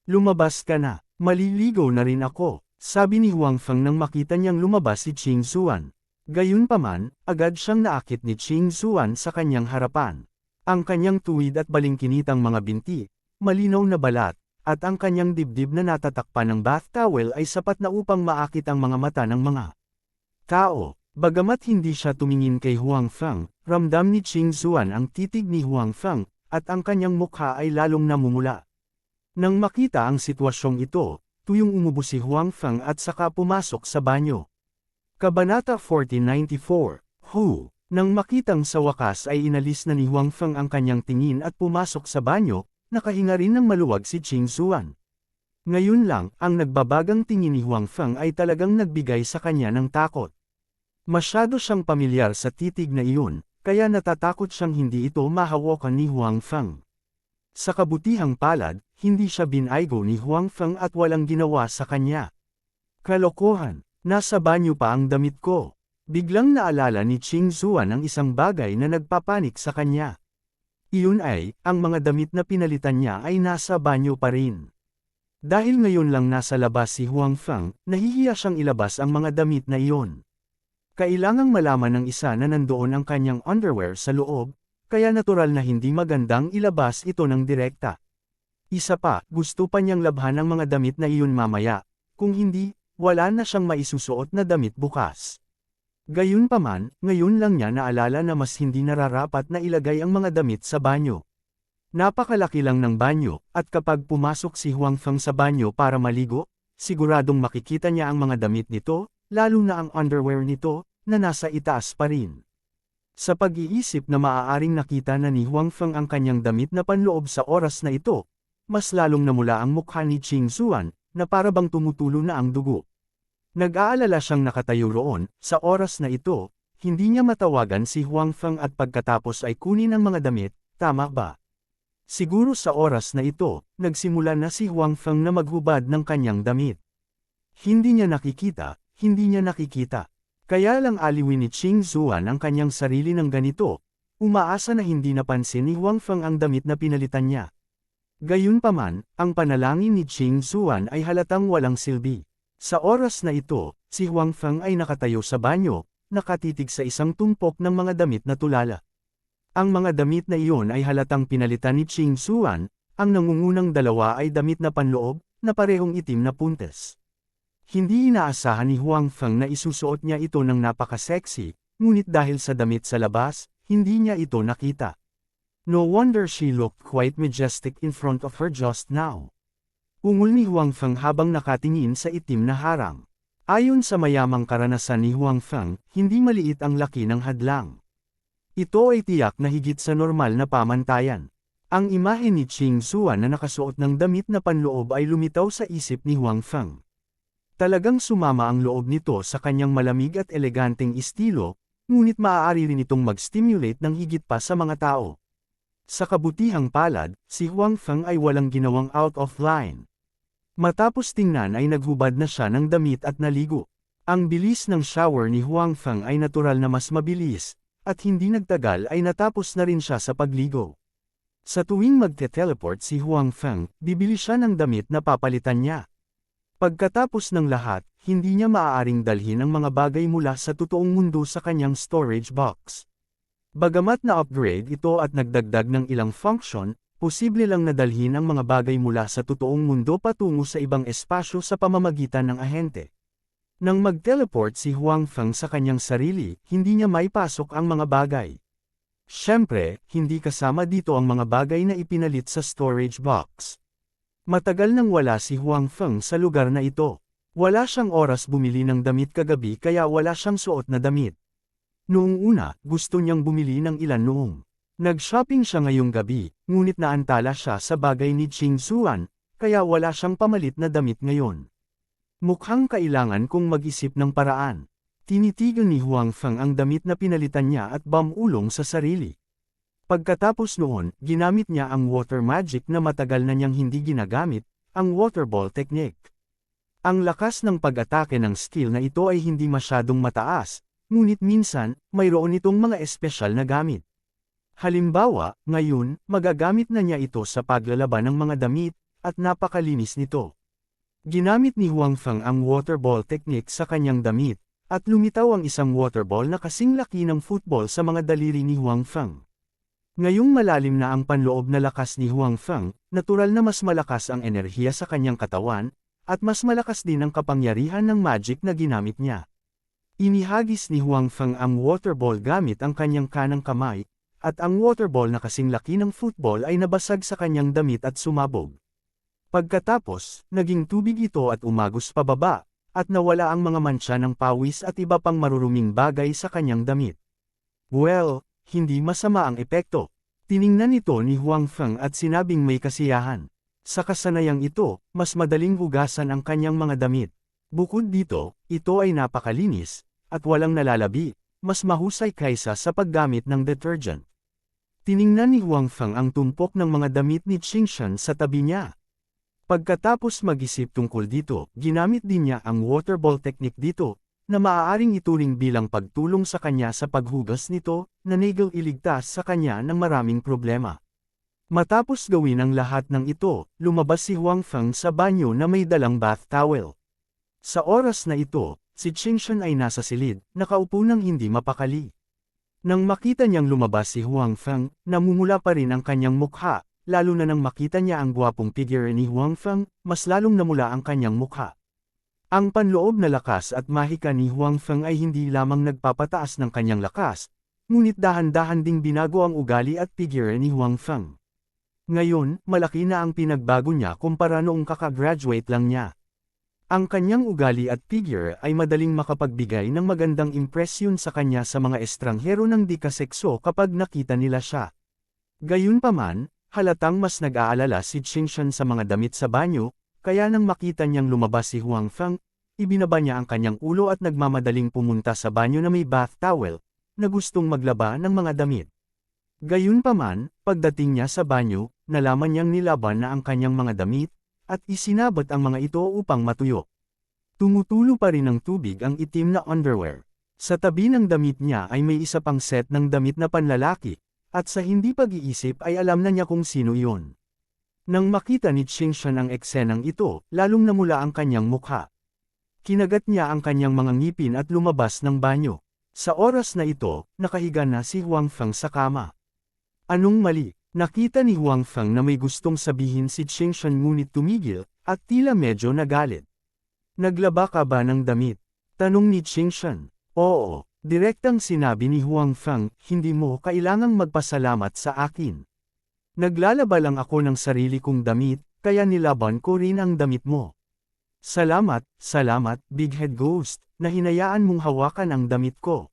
"Lumabas ka na, maliligo na rin ako," sabi ni Huang Feng nang makita niyang lumabas si Ching Zuan. Gayunpaman, agad siyang naakit ni Ching Zuan sa kanyang harapan. Ang kanyang tuwid at balingkinitang mga binti, malinaw na balat, at ang kanyang dibdib na natatakpan ng bath towel ay sapat na upang maakit ang mga mata ng mga tao. Bagamat hindi siya tumingin kay Huang Feng, ramdam ni Qing Zuan ang titig ni Huang Feng, at ang kanyang mukha ay lalong namumula. Nang makita ang sitwasyong ito, tuyong umubo si Huang Feng at saka pumasok sa banyo. Kabanata 1494, Hu. Nang makitang sa wakas ay inalis na ni Huang Feng ang kanyang tingin at pumasok sa banyo, nakahinga rin ng maluwag si Qing Zuan. Ngayon lang, ang nagbabagang tingin ni Huang Feng ay talagang nagbigay sa kanya ng takot. Masyado siyang pamilyar sa titig na iyon, kaya natatakot siyang hindi ito mahawakan ni Huang Feng. Sa kabutihang palad, hindi siya binaygo ni Huang Feng at walang ginawa sa kanya. Kalokohan, nasa banyo pa ang damit ko. Biglang naalala ni Qing Zuan ang isang bagay na nagpapanik sa kanya. Iyon ay, ang mga damit na pinalitan niya ay nasa banyo pa rin. Dahil ngayon lang nasa labas si Huang Feng, nahihiya siyang ilabas ang mga damit na iyon. Kailangang malaman ng isa na nandoon ang kanyang underwear sa loob, kaya natural na hindi magandang ilabas ito ng direkta. Isa pa, gusto pa niyang labhan ang mga damit na iyon mamaya, kung hindi, wala na siyang maisusuot na damit bukas. Gayunpaman, ngayon lang niya naalala na mas hindi nararapat na ilagay ang mga damit sa banyo. Napakalaki lang ng banyo, at kapag pumasok si Huang Feng sa banyo para maligo, siguradong makikita niya ang mga damit nito, lalo na ang underwear nito, na nasa itaas pa rin. Sa pag-iisip na maaaring nakita na ni Huang Feng ang kanyang damit na panloob sa oras na ito, mas lalong namula ang mukha ni Qing Zuan, na para bang tumutulo na ang dugo. Nag-aalala siyang nakatayo roon, sa oras na ito, hindi niya matawagan si Huang Feng at pagkatapos ay kunin ang mga damit, tama ba? Siguro sa oras na ito, nagsimula na si Huang Feng na maghubad ng kanyang damit. Hindi niya nakikita. Kaya lang aliwin ni Qing Zuan ang kanyang sarili ng ganito, umaasa na hindi napansin ni Huang Feng ang damit na pinalitan niya. Gayunpaman, ang panalangin ni Qing Zuan ay halatang walang silbi. Sa oras na ito, si Huang Feng ay nakatayo sa banyo, nakatitig sa isang tumpok ng mga damit na tulala. Ang mga damit na iyon ay halatang pinalitan ni Qing Zuan, ang nangungunang dalawa ay damit na panloob, na parehong itim na puntes. Hindi inaasahan ni Huang Feng na isusuot niya ito ng napaka-sexy, ngunit dahil sa damit sa labas, hindi niya ito nakita. No wonder she looked quite majestic in front of her just now. Ungol ni Huang Feng habang nakatingin sa itim na harang. Ayon sa mayamang karanasan ni Huang Feng, hindi maliit ang laki ng hadlang. Ito ay tiyak na higit sa normal na pamantayan. Ang imahe ni Qing Zuan na nakasuot ng damit na panloob ay lumitaw sa isip ni Huang Feng. Talagang sumama ang loob nito sa kanyang malamig at eleganteng estilo, ngunit maaari rin itong mag-stimulate ng higit pa sa mga tao. Sa kabutihang palad, si Huang Feng ay walang ginawang out of line. Matapos tingnan ay naghubad na siya ng damit at naligo. Ang bilis ng shower ni Huang Feng ay natural na mas mabilis, at hindi nagtagal ay natapos na rin siya sa pagligo. Sa tuwing magte-teleport si Huang Feng, bibili siya ng damit na papalitan niya. Pagkatapos ng lahat, hindi niya maaaring dalhin ang mga bagay mula sa totoong mundo sa kanyang storage box. Bagamat na-upgrade ito at nagdagdag ng ilang function, posible lang na dalhin ang mga bagay mula sa totoong mundo patungo sa ibang espasyo sa pamamagitan ng ahente. Nang mag-teleport si Huang Feng sa kanyang sarili, hindi niya maipasok ang mga bagay. Siyempre, hindi kasama dito ang mga bagay na ipinalit sa storage box. Matagal nang wala si Huang Feng sa lugar na ito. Wala siyang oras bumili ng damit kagabi kaya wala siyang suot na damit. Noong una, gusto niyang bumili ng ilan noong nag-shopping siya ngayong gabi, ngunit naantala siya sa bagay ni Qing Zuan, kaya wala siyang pamalit na damit ngayon. Mukhang kailangan kong mag-isip ng paraan. Tinitigil ni Huang Feng ang damit na pinalitan niya at bamulong sa sarili. Pagkatapos noon, ginamit niya ang water magic na matagal na niyang hindi ginagamit, ang water ball technique. Ang lakas ng pag-atake ng skill na ito ay hindi masyadong mataas, ngunit minsan, mayroon itong mga espesyal na gamit. Halimbawa, ngayon, magagamit na niya ito sa paglalaban ng mga damit, at napakalinis nito. Ginamit ni Huang Feng ang water ball technique sa kanyang damit, at lumitaw ang isang water ball na kasing laki ng football sa mga daliri ni Huang Feng. Ngayong malalim na ang panloob na lakas ni Huang Feng, natural na mas malakas ang enerhiya sa kanyang katawan, at mas malakas din ang kapangyarihan ng magic na ginamit niya. Inihagis ni Huang Feng ang water ball gamit ang kanyang kanang kamay, at ang water ball na kasing laki ng football ay nabasag sa kanyang damit at sumabog. Pagkatapos, naging tubig ito at umagos pababa, at nawala ang mga mantsa ng pawis at iba pang maruruming bagay sa kanyang damit. Well, hindi masama ang epekto. Tiningnan ito ni Huang Feng at sinabing may kasiyahan. Sa kasanayang ito, mas madaling hugasan ang kanyang mga damit. Bukod dito, ito ay napakalinis, at walang nalalabi, mas mahusay kaysa sa paggamit ng detergent. Tiningnan ni Huang Feng ang tumpok ng mga damit ni Qingshan sa tabi niya. Pagkatapos mag-isip tungkol dito, ginamit din niya ang water ball technique dito, na maaaring ituring bilang pagtulong sa kanya sa paghugas nito, na naging iligtas sa kanya ng maraming problema. Matapos gawin ang lahat ng ito, lumabas si Huang Feng sa banyo na may dalang bath towel. Sa oras na ito, si Qingshan ay nasa silid, nakaupo nang hindi mapakali. Nang makita niyang lumabas si Huang Feng, namumula pa rin ang kanyang mukha, lalo na nang makita niya ang gwapong figure ni Huang Feng, mas lalong namula ang kanyang mukha. Ang panloob na lakas at mahika ni Huang Feng ay hindi lamang nagpapataas ng kanyang lakas, ngunit dahan-dahan ding binago ang ugali at figure ni Huang Feng. Ngayon, malaki na ang pinagbago niya kumpara noong kakagraduate lang niya. Ang kanyang ugali at figure ay madaling makapagbigay ng magandang impresyon sa kanya sa mga estranghero ng di kasekso kapag nakita nila siya. Gayunpaman, halatang mas nag-aalala si Qingshan sa mga damit sa banyo, kaya nang makita niyang lumabas si Huang Feng, ibinaba niya ang kanyang ulo at nagmamadaling pumunta sa banyo na may bath towel, na gustong maglaba ng mga damit. Gayunpaman, pagdating niya sa banyo, nalaman niyang nilaban na ang kanyang mga damit, at isinabot ang mga ito upang matuyo. Tumutulo pa rin ng tubig ang itim na underwear. Sa tabi ng damit niya ay may isa pang set ng damit na panlalaki, at sa hindi pag-iisip ay alam na niya kung sino iyon. Nang makita ni Qingshan ang eksenang ito, lalong namula ang kanyang mukha. Kinagat niya ang kanyang mga ngipin at lumabas ng banyo. Sa oras na ito, nakahiga na si Huang Feng sa kama. Anong mali? Nakita ni Huang Feng na may gustong sabihin si Qingshan ngunit tumigil, at tila medyo nagalit. Naglaba ka ba ng damit? Tanong ni Qingshan. Oo, direktang sinabi ni Huang Feng, hindi mo kailangang magpasalamat sa akin. Naglalaba lang ako ng sarili kong damit, kaya nilaban ko rin ang damit mo. Salamat, Big Head Ghost, na hinayaan mong hawakan ang damit ko.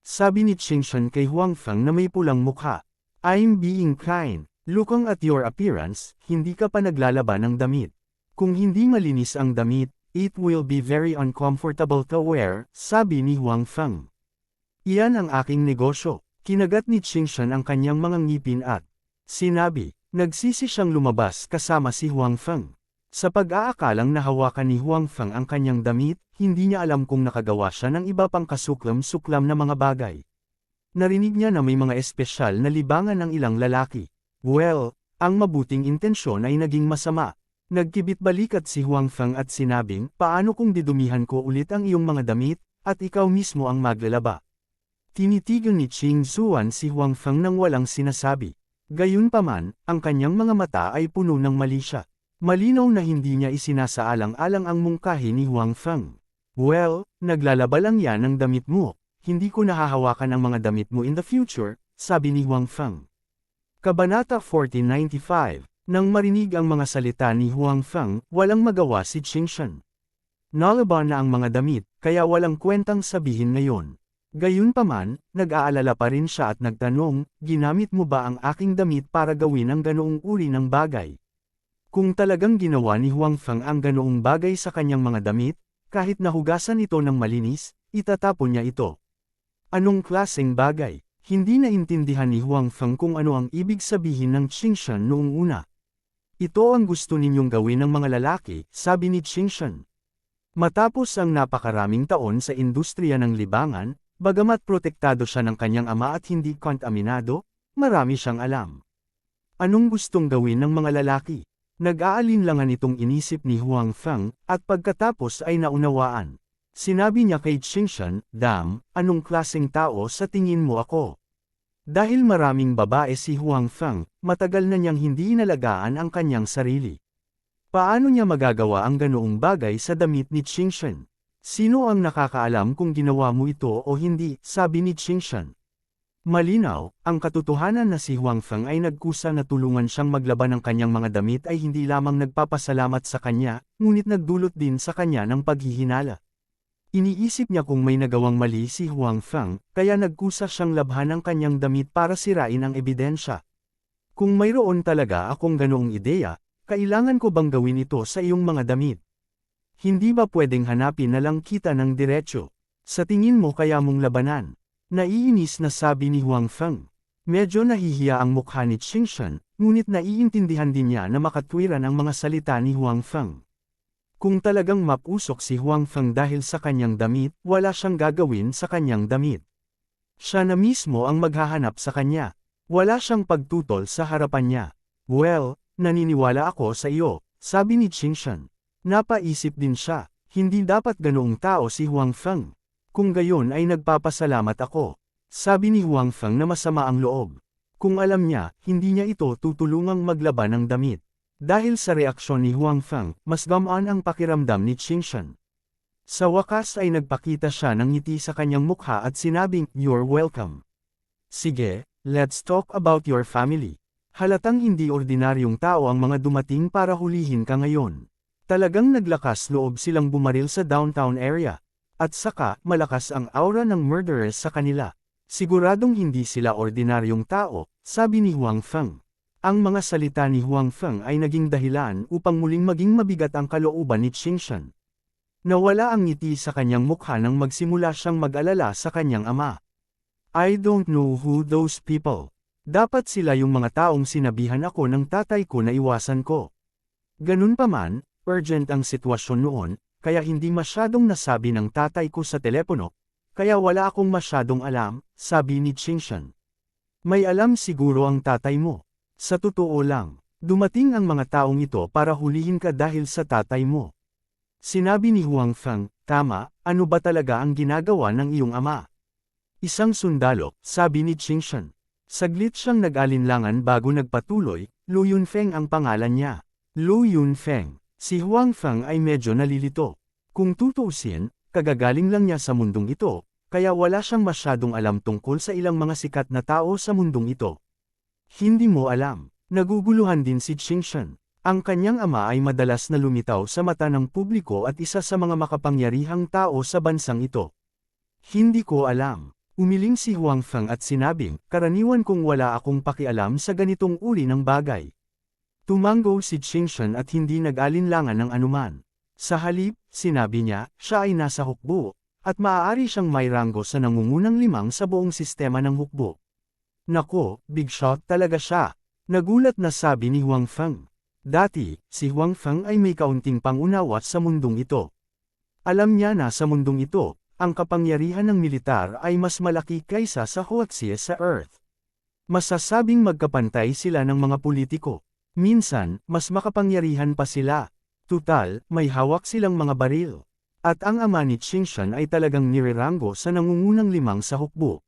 Sabi ni Qingshan kay Huang Feng na may pulang mukha. I'm being kind. Looking at your appearance, hindi ka pa naglalaba ng damit. Kung hindi malinis ang damit, it will be very uncomfortable to wear, sabi ni Huang Feng. Iyan ang aking negosyo. Kinagat ni Qingshan ang kanyang mga ngipin at sinabi, nagsisi siyang lumabas kasama si Huang Feng. Sa pag-aakalang nahawakan ni Huang Feng ang kanyang damit, hindi niya alam kung nakagawa siya ng iba pang kasuklam-suklam na mga bagay. Narinig niya na may mga espesyal na libangan ng ilang lalaki. Well, ang mabuting intensyon ay naging masama. Nagkibit balikat si Huang Feng at sinabing, paano kung didumihan ko ulit ang iyong mga damit, at ikaw mismo ang maglalaba? Tinitigan ni Qing Zuan si Huang Feng nang walang sinasabi. Gayunpaman, ang kanyang mga mata ay puno ng mali siya. Malinaw na hindi niya isinasaalang-alang ang mungkahi ni Huang Feng. Well, naglalaba lang yan ng damit mo. Hindi ko nahahawakan ang mga damit mo in the future, sabi ni Huang Feng. Kabanata 1495. Nang marinig ang mga salita ni Huang Feng, walang magawa si Qingshan. Nalaban na ang mga damit, kaya walang kwentang sabihin ngayon. Gayunpaman, nag-aalala pa rin siya at nagtanong, ginamit mo ba ang aking damit para gawin ang ganoong uri ng bagay? Kung talagang ginawa ni Huang Feng ang ganoong bagay sa kanyang mga damit, kahit nahugasan ito ng malinis, itatapon niya ito. Anong klaseng bagay? Hindi naintindihan ni Huang Feng kung ano ang ibig sabihin ng Qingshan noong una. Ito ang gusto ninyong gawin ng mga lalaki, sabi ni Qingshan. Matapos ang napakaraming taon sa industriya ng libangan, bagamat protektado siya ng kanyang ama at hindi kontaminado, marami siyang alam. Anong gustong gawin ng mga lalaki? Nag-aalinlangan itong inisip ni Huang Feng, at pagkatapos ay naunawaan. Sinabi niya kay Qingshan, Dam, anong klaseng tao sa tingin mo ako? Dahil maraming babae si Huang Feng, matagal na niyang hindi inalagaan ang kanyang sarili. Paano niya magagawa ang ganoong bagay sa damit ni Qingshan? Sino ang nakakaalam kung ginawa mo ito o hindi, sabi ni Qingshan. Malinaw, ang katotohanan na si Huang Feng ay nagkusa na tulungan siyang maglaban ng kanyang mga damit ay hindi lamang nagpapasalamat sa kanya, ngunit nagdulot din sa kanya ng paghihinala. Iniisip niya kung may nagawang mali si Huang Feng, kaya nagkusa siyang labhan ang kanyang damit para sirain ang ebidensya. Kung mayroon talaga akong ganoong ideya, kailangan ko bang gawin ito sa iyong mga damit? Hindi ba pwedeng hanapin na lang kita ng diretsyo? Sa tingin mo kaya mong labanan? Naiinis na sabi ni Huang Feng. Medyo nahihiya ang mukha ni Qingshan, ngunit naiintindihan din niya na makatwiran ang mga salita ni Huang Feng. Kung talagang mapusok si Huang Feng dahil sa kanyang damit, wala siyang gagawin sa kanyang damit. Siya na mismo ang maghahanap sa kanya. Wala siyang pagtutol sa harapan niya. Well, naniniwala ako sa iyo, sabi ni Qingshan. Napaisip din siya, hindi dapat ganoong tao si Huang Feng. Kung gayon ay nagpapasalamat ako. Sabi ni Huang Feng na masama ang loob. Kung alam niya, hindi niya ito tutulungang maglaban ng damit. Dahil sa reaksyon ni Huang Feng, mas gamaan ang pakiramdam ni Qingshan. Sa wakas ay nagpakita siya ng ngiti sa kanyang mukha at sinabing, "You're welcome." Sige, let's talk about your family. Halatang hindi ordinaryong tao ang mga dumating para hulihin ka ngayon. Talagang naglakas loob silang bumaril sa downtown area. At saka, malakas ang aura ng murderers sa kanila. Siguradong hindi sila ordinaryong tao, sabi ni Huang Feng. Ang mga salita ni Huang Feng ay naging dahilan upang muling maging mabigat ang kalooban ni Qingshan. Nawala ang ngiti sa kanyang mukha nang magsimula siyang mag-alala sa kanyang ama. I don't know who those people. Dapat sila yung mga taong sinabihan ako ng tatay ko na iwasan ko. Ganun pa man, urgent ang sitwasyon noon, kaya hindi masyadong nasabi ng tatay ko sa telepono, kaya wala akong masyadong alam, sabi ni Qingshan. May alam siguro ang tatay mo. Sa totoo lang, dumating ang mga taong ito para hulihin ka dahil sa tatay mo. Sinabi ni Huang Feng, tama, ano ba talaga ang ginagawa ng iyong ama? Isang sundalo, sabi ni Qingshan. Saglit siyang nag-alinlangan bago nagpatuloy, Lu Yunfeng ang pangalan niya. Lu Yunfeng. Si Huang Feng ay medyo nalilito. Kung tutuusin, kagagaling lang niya sa mundong ito, kaya wala siyang masyadong alam tungkol sa ilang mga sikat na tao sa mundong ito. Hindi mo alam, naguguluhan din si Qingshan. Ang kanyang ama ay madalas na lumitaw sa mata ng publiko at isa sa mga makapangyarihang tao sa bansang ito. Hindi ko alam. Umiling si Huang Feng at sinabing, karaniwan kong wala akong pakialam sa ganitong uri ng bagay. Tumango si Qingshan at hindi nag-alinlangan ng anuman. Sa halip, sinabi niya, siya ay nasa hukbo, at maaari siyang may ranggo sa nangungunang limang sa buong sistema ng hukbo. Nako, big shot talaga siya. Nagulat na sabi ni Huang Feng. Dati, si Huang Feng ay may kaunting pangunawa sa mundong ito. Alam niya na sa mundong ito, ang kapangyarihan ng militar ay mas malaki kaysa sa Huaxie sa Earth. Masasabing magkapantay sila ng mga politiko. Minsan, mas makapangyarihan pa sila. Tutal, may hawak silang mga baril. At ang ama ni Qingshan ay talagang nireranggo sa nangungunang limang sa hukbo.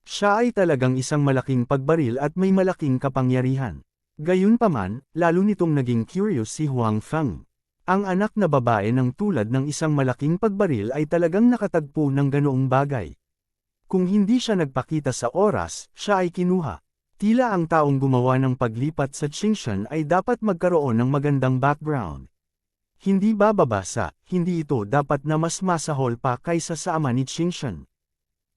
Siya ay talagang isang malaking pagbaril at may malaking kapangyarihan. Gayunpaman, lalo nitong naging curious si Huang Feng. Ang anak na babae ng tulad ng isang malaking pagbaril ay talagang nakatagpo ng ganoong bagay. Kung hindi siya nagpakita sa oras, siya ay kinuha. Tila ang taong gumawa ng paglipat sa Qingshan ay dapat magkaroon ng magandang background. Hindi bababasa, hindi ito dapat na mas masahol pa kaysa sa ama ni Qingshan.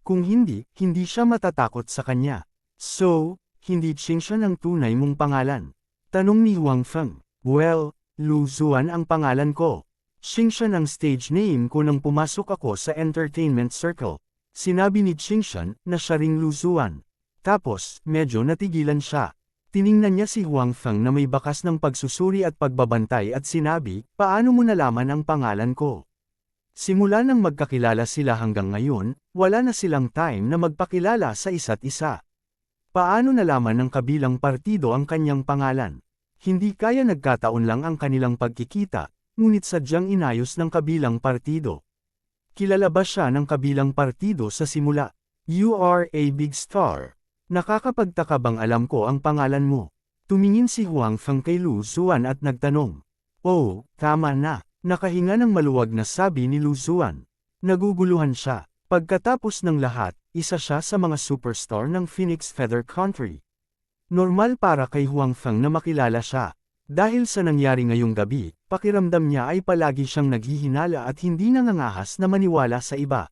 Kung hindi, hindi siya matatakot sa kanya. So, hindi Qingshan ang tunay mong pangalan? Tanong ni Huang Feng. Well, Lu Zuan ang pangalan ko. Qingshan ang stage name ko nang pumasok ako sa entertainment circle. Sinabi ni Qingshan na siya ring Lu Zuan. Tapos, medyo natigilan siya. Tiningnan niya si Huang Feng na may bakas ng pagsusuri at pagbabantay at sinabi, paano mo nalaman ang pangalan ko? Simula nang magkakilala sila hanggang ngayon, wala na silang time na magpakilala sa isa't isa. Paano nalaman ng kabilang partido ang kanyang pangalan? Hindi kaya nagkataon lang ang kanilang pagkikita, ngunit sadyang inayos ng kabilang partido. Kilala ba siya ng kabilang partido sa simula? You are a big star. Nakakapagtaka bang alam ko ang pangalan mo? Tumingin si Huang Feng kay Lu Zuan at nagtanong. Oh, tama na. Nakahinga ng maluwag na sabi ni Lu Zuan. Naguguluhan siya. Pagkatapos ng lahat, isa siya sa mga superstar ng Phoenix Feather Country. Normal para kay Huang Feng na makilala siya. Dahil sa nangyari ngayong gabi, pakiramdam niya ay palagi siyang naghihinala at hindi nangangahas na maniwala sa iba.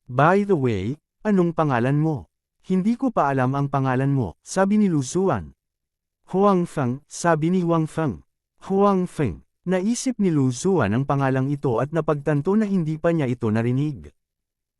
By the way, anong pangalan mo? Hindi ko pa alam ang pangalan mo, sabi ni Lu Zuan. Huang Feng, sabi ni Huang Feng. Huang Feng. Naisip ni Lu Zuan ang pangalang ito at napagtanto na hindi pa niya ito narinig.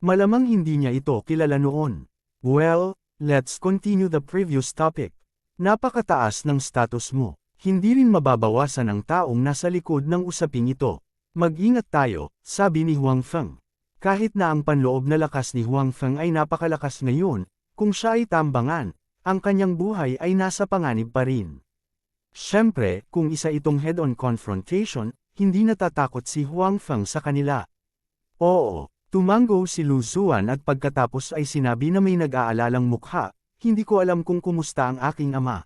Malamang hindi niya ito kilala noon. Well, let's continue the previous topic. Napakataas ng status mo. Hindi rin mababawasan ang taong nasa likod ng usaping ito. Mag-ingat tayo, sabi ni Huang Feng. Kahit na ang panloob na lakas ni Huang Feng ay napakalakas ngayon, kung siya ay tambangan, ang kanyang buhay ay nasa panganib pa rin. Siyempre, kung isa itong head-on confrontation, hindi natatakot si Huang Feng sa kanila. Oo, tumango si Lu Zuan at pagkatapos ay sinabi na may nag-aalalang mukha, hindi ko alam kung kumusta ang aking ama.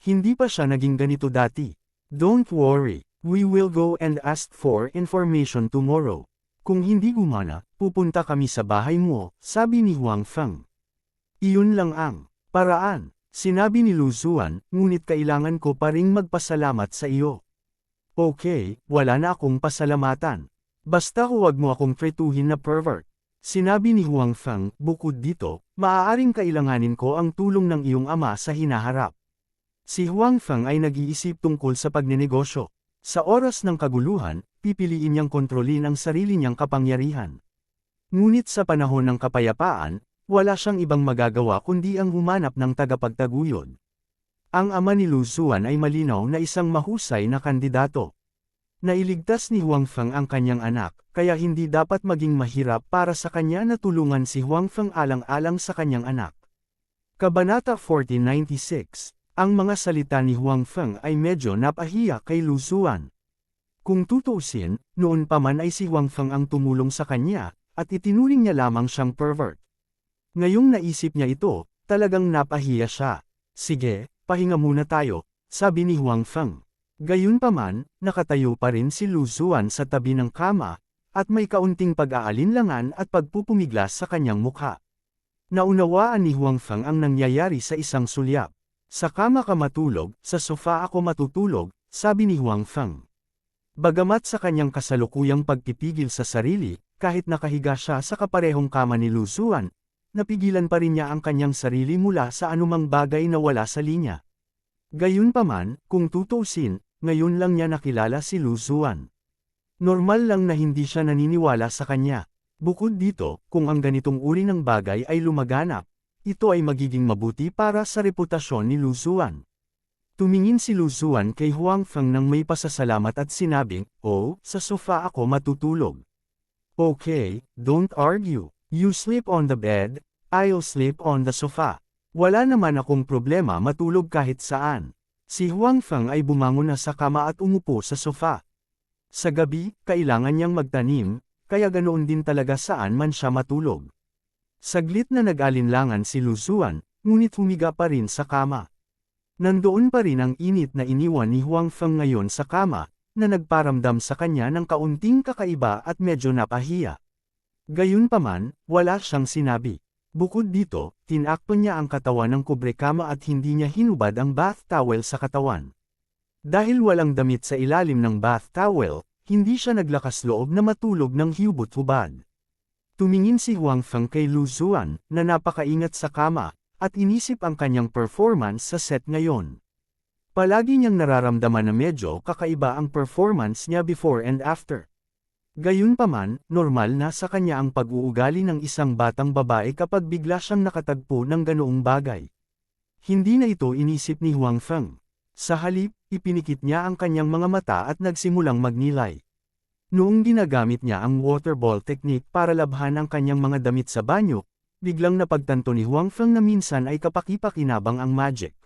Hindi pa siya naging ganito dati. Don't worry, we will go and ask for information tomorrow. Kung hindi gumana, pupunta kami sa bahay mo, sabi ni Huang Feng. Iyon lang ang paraan, sinabi ni Lu Zuan, ngunit kailangan ko pa ring magpasalamat sa iyo. Okay, wala na akong pasalamatan. Basta huwag mo akong tretuhin na pervert. Sinabi ni Huang Feng, bukod dito, maaaring kailanganin ko ang tulong ng iyong ama sa hinaharap. Si Huang Feng ay nag-iisip tungkol sa pagnenegosyo. Sa oras ng kaguluhan, pipiliin niyang kontrolin ang sarili niyang kapangyarihan. Ngunit sa panahon ng kapayapaan, wala siyang ibang magagawa kundi ang humanap ng tagapagtaguyod. Ang ama ni Lu Zuan ay malinaw na isang mahusay na kandidato. Nailigtas ni Huang Feng ang kanyang anak, kaya hindi dapat maging mahirap para sa kanya na tulungan si Huang Feng alang-alang sa kanyang anak. Kabanata 1496. Ang mga salita ni Huang Feng ay medyo napahiya kay Lu Zuan. Kung tutuusin, noon pa man ay si Huang Feng ang tumulong sa kanya, at itinuring niya lamang siyang pervert. Ngayong naisip niya ito, talagang napahiya siya. Sige, pahinga muna tayo, sabi ni Huang Feng. Gayunpaman, nakatayo pa rin si Lu Zuan sa tabi ng kama, at may kaunting pag-aalinlangan at pagpupumiglas sa kanyang mukha. Naunawaan ni Huang Feng ang nangyayari sa isang sulyap. Sa kama ka matulog, sa sofa ako matutulog, sabi ni Huang Feng. Bagamat sa kanyang kasalukuyang pagpipigil sa sarili, kahit nakahiga siya sa kaparehong kama ni Lu Zuan, napigilan pa rin niya ang kanyang sarili mula sa anumang bagay na wala sa linya. Gayunpaman, kung tutuusin, ngayon lang niya nakilala si Lu Zuan. Normal lang na hindi siya naniniwala sa kanya. Bukod dito, kung ang ganitong uri ng bagay ay lumaganap, ito ay magiging mabuti para sa reputasyon ni Lu Zuan. Tumingin si Lu Zuan kay Huang Feng nang may pasasalamat at sinabing, "Oh, sa sofa ako matutulog." Okay, don't argue. You sleep on the bed, I'll sleep on the sofa. Wala naman akong problema matulog kahit saan. Si Huang Feng ay bumangon na sa kama at umupo sa sofa. Sa gabi, kailangan niyang magtanim, kaya ganoon din talaga saan man siya matulog. Saglit na nag-alinlangan si Lu Zuan, ngunit humiga pa rin sa kama. Nandoon pa rin ang init na iniwan ni Huang Feng ngayon sa kama, na nagparamdam sa kanya ng kaunting kakaiba at medyo napahiya. Gayunpaman, wala siyang sinabi. Bukod dito, tinakpan niya ang katawan ng kubrekama at hindi niya hinubad ang bath towel sa katawan. Dahil walang damit sa ilalim ng bath towel, hindi siya naglakas loob na matulog ng hubot-hubad. Tumingin si Huang Feng kay Lu Zuan, na napakaingat sa kama, at inisip ang kanyang performance sa set ngayon. Palagi niyang nararamdaman na medyo kakaiba ang performance niya before and after. Gayunpaman, normal na sa kanya ang pag-uugali ng isang batang babae kapag bigla siyang nakatagpo ng ganoong bagay. Hindi na ito inisip ni Huang Feng. Sa halip, ipinikit niya ang kanyang mga mata at nagsimulang magnilay. Noong ginagamit niya ang water ball technique para labhan ang kanyang mga damit sa banyo, biglang napagtanto ni Huang Feng na minsan ay kapaki-pakinabang ang magic.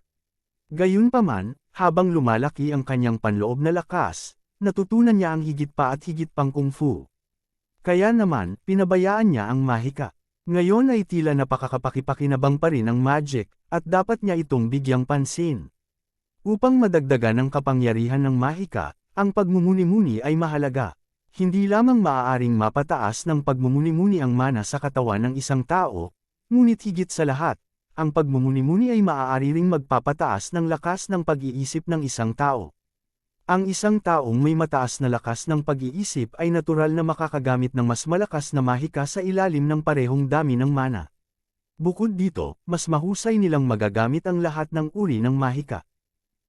Gayunpaman, habang lumalaki ang kanyang panloob na lakas, natutunan niya ang higit pa at higit pang kung fu. Kaya naman, pinabayaan niya ang mahika. Ngayon ay tila napakakapakipakinabang pa rin ang magic, at dapat niya itong bigyang pansin. Upang madagdagan ang kapangyarihan ng mahika, ang pagmumuni-muni ay mahalaga. Hindi lamang maaaring mapataas ng pagmumuni-muni ang mana sa katawan ng isang tao, ngunit higit sa lahat, ang pagmumuni-muni ay maaari ring magpapataas ng lakas ng pag-iisip ng isang tao. Ang isang taong may mataas na lakas ng pag-iisip ay natural na makakagamit ng mas malakas na mahika sa ilalim ng parehong dami ng mana. Bukod dito, mas mahusay nilang magagamit ang lahat ng uri ng mahika.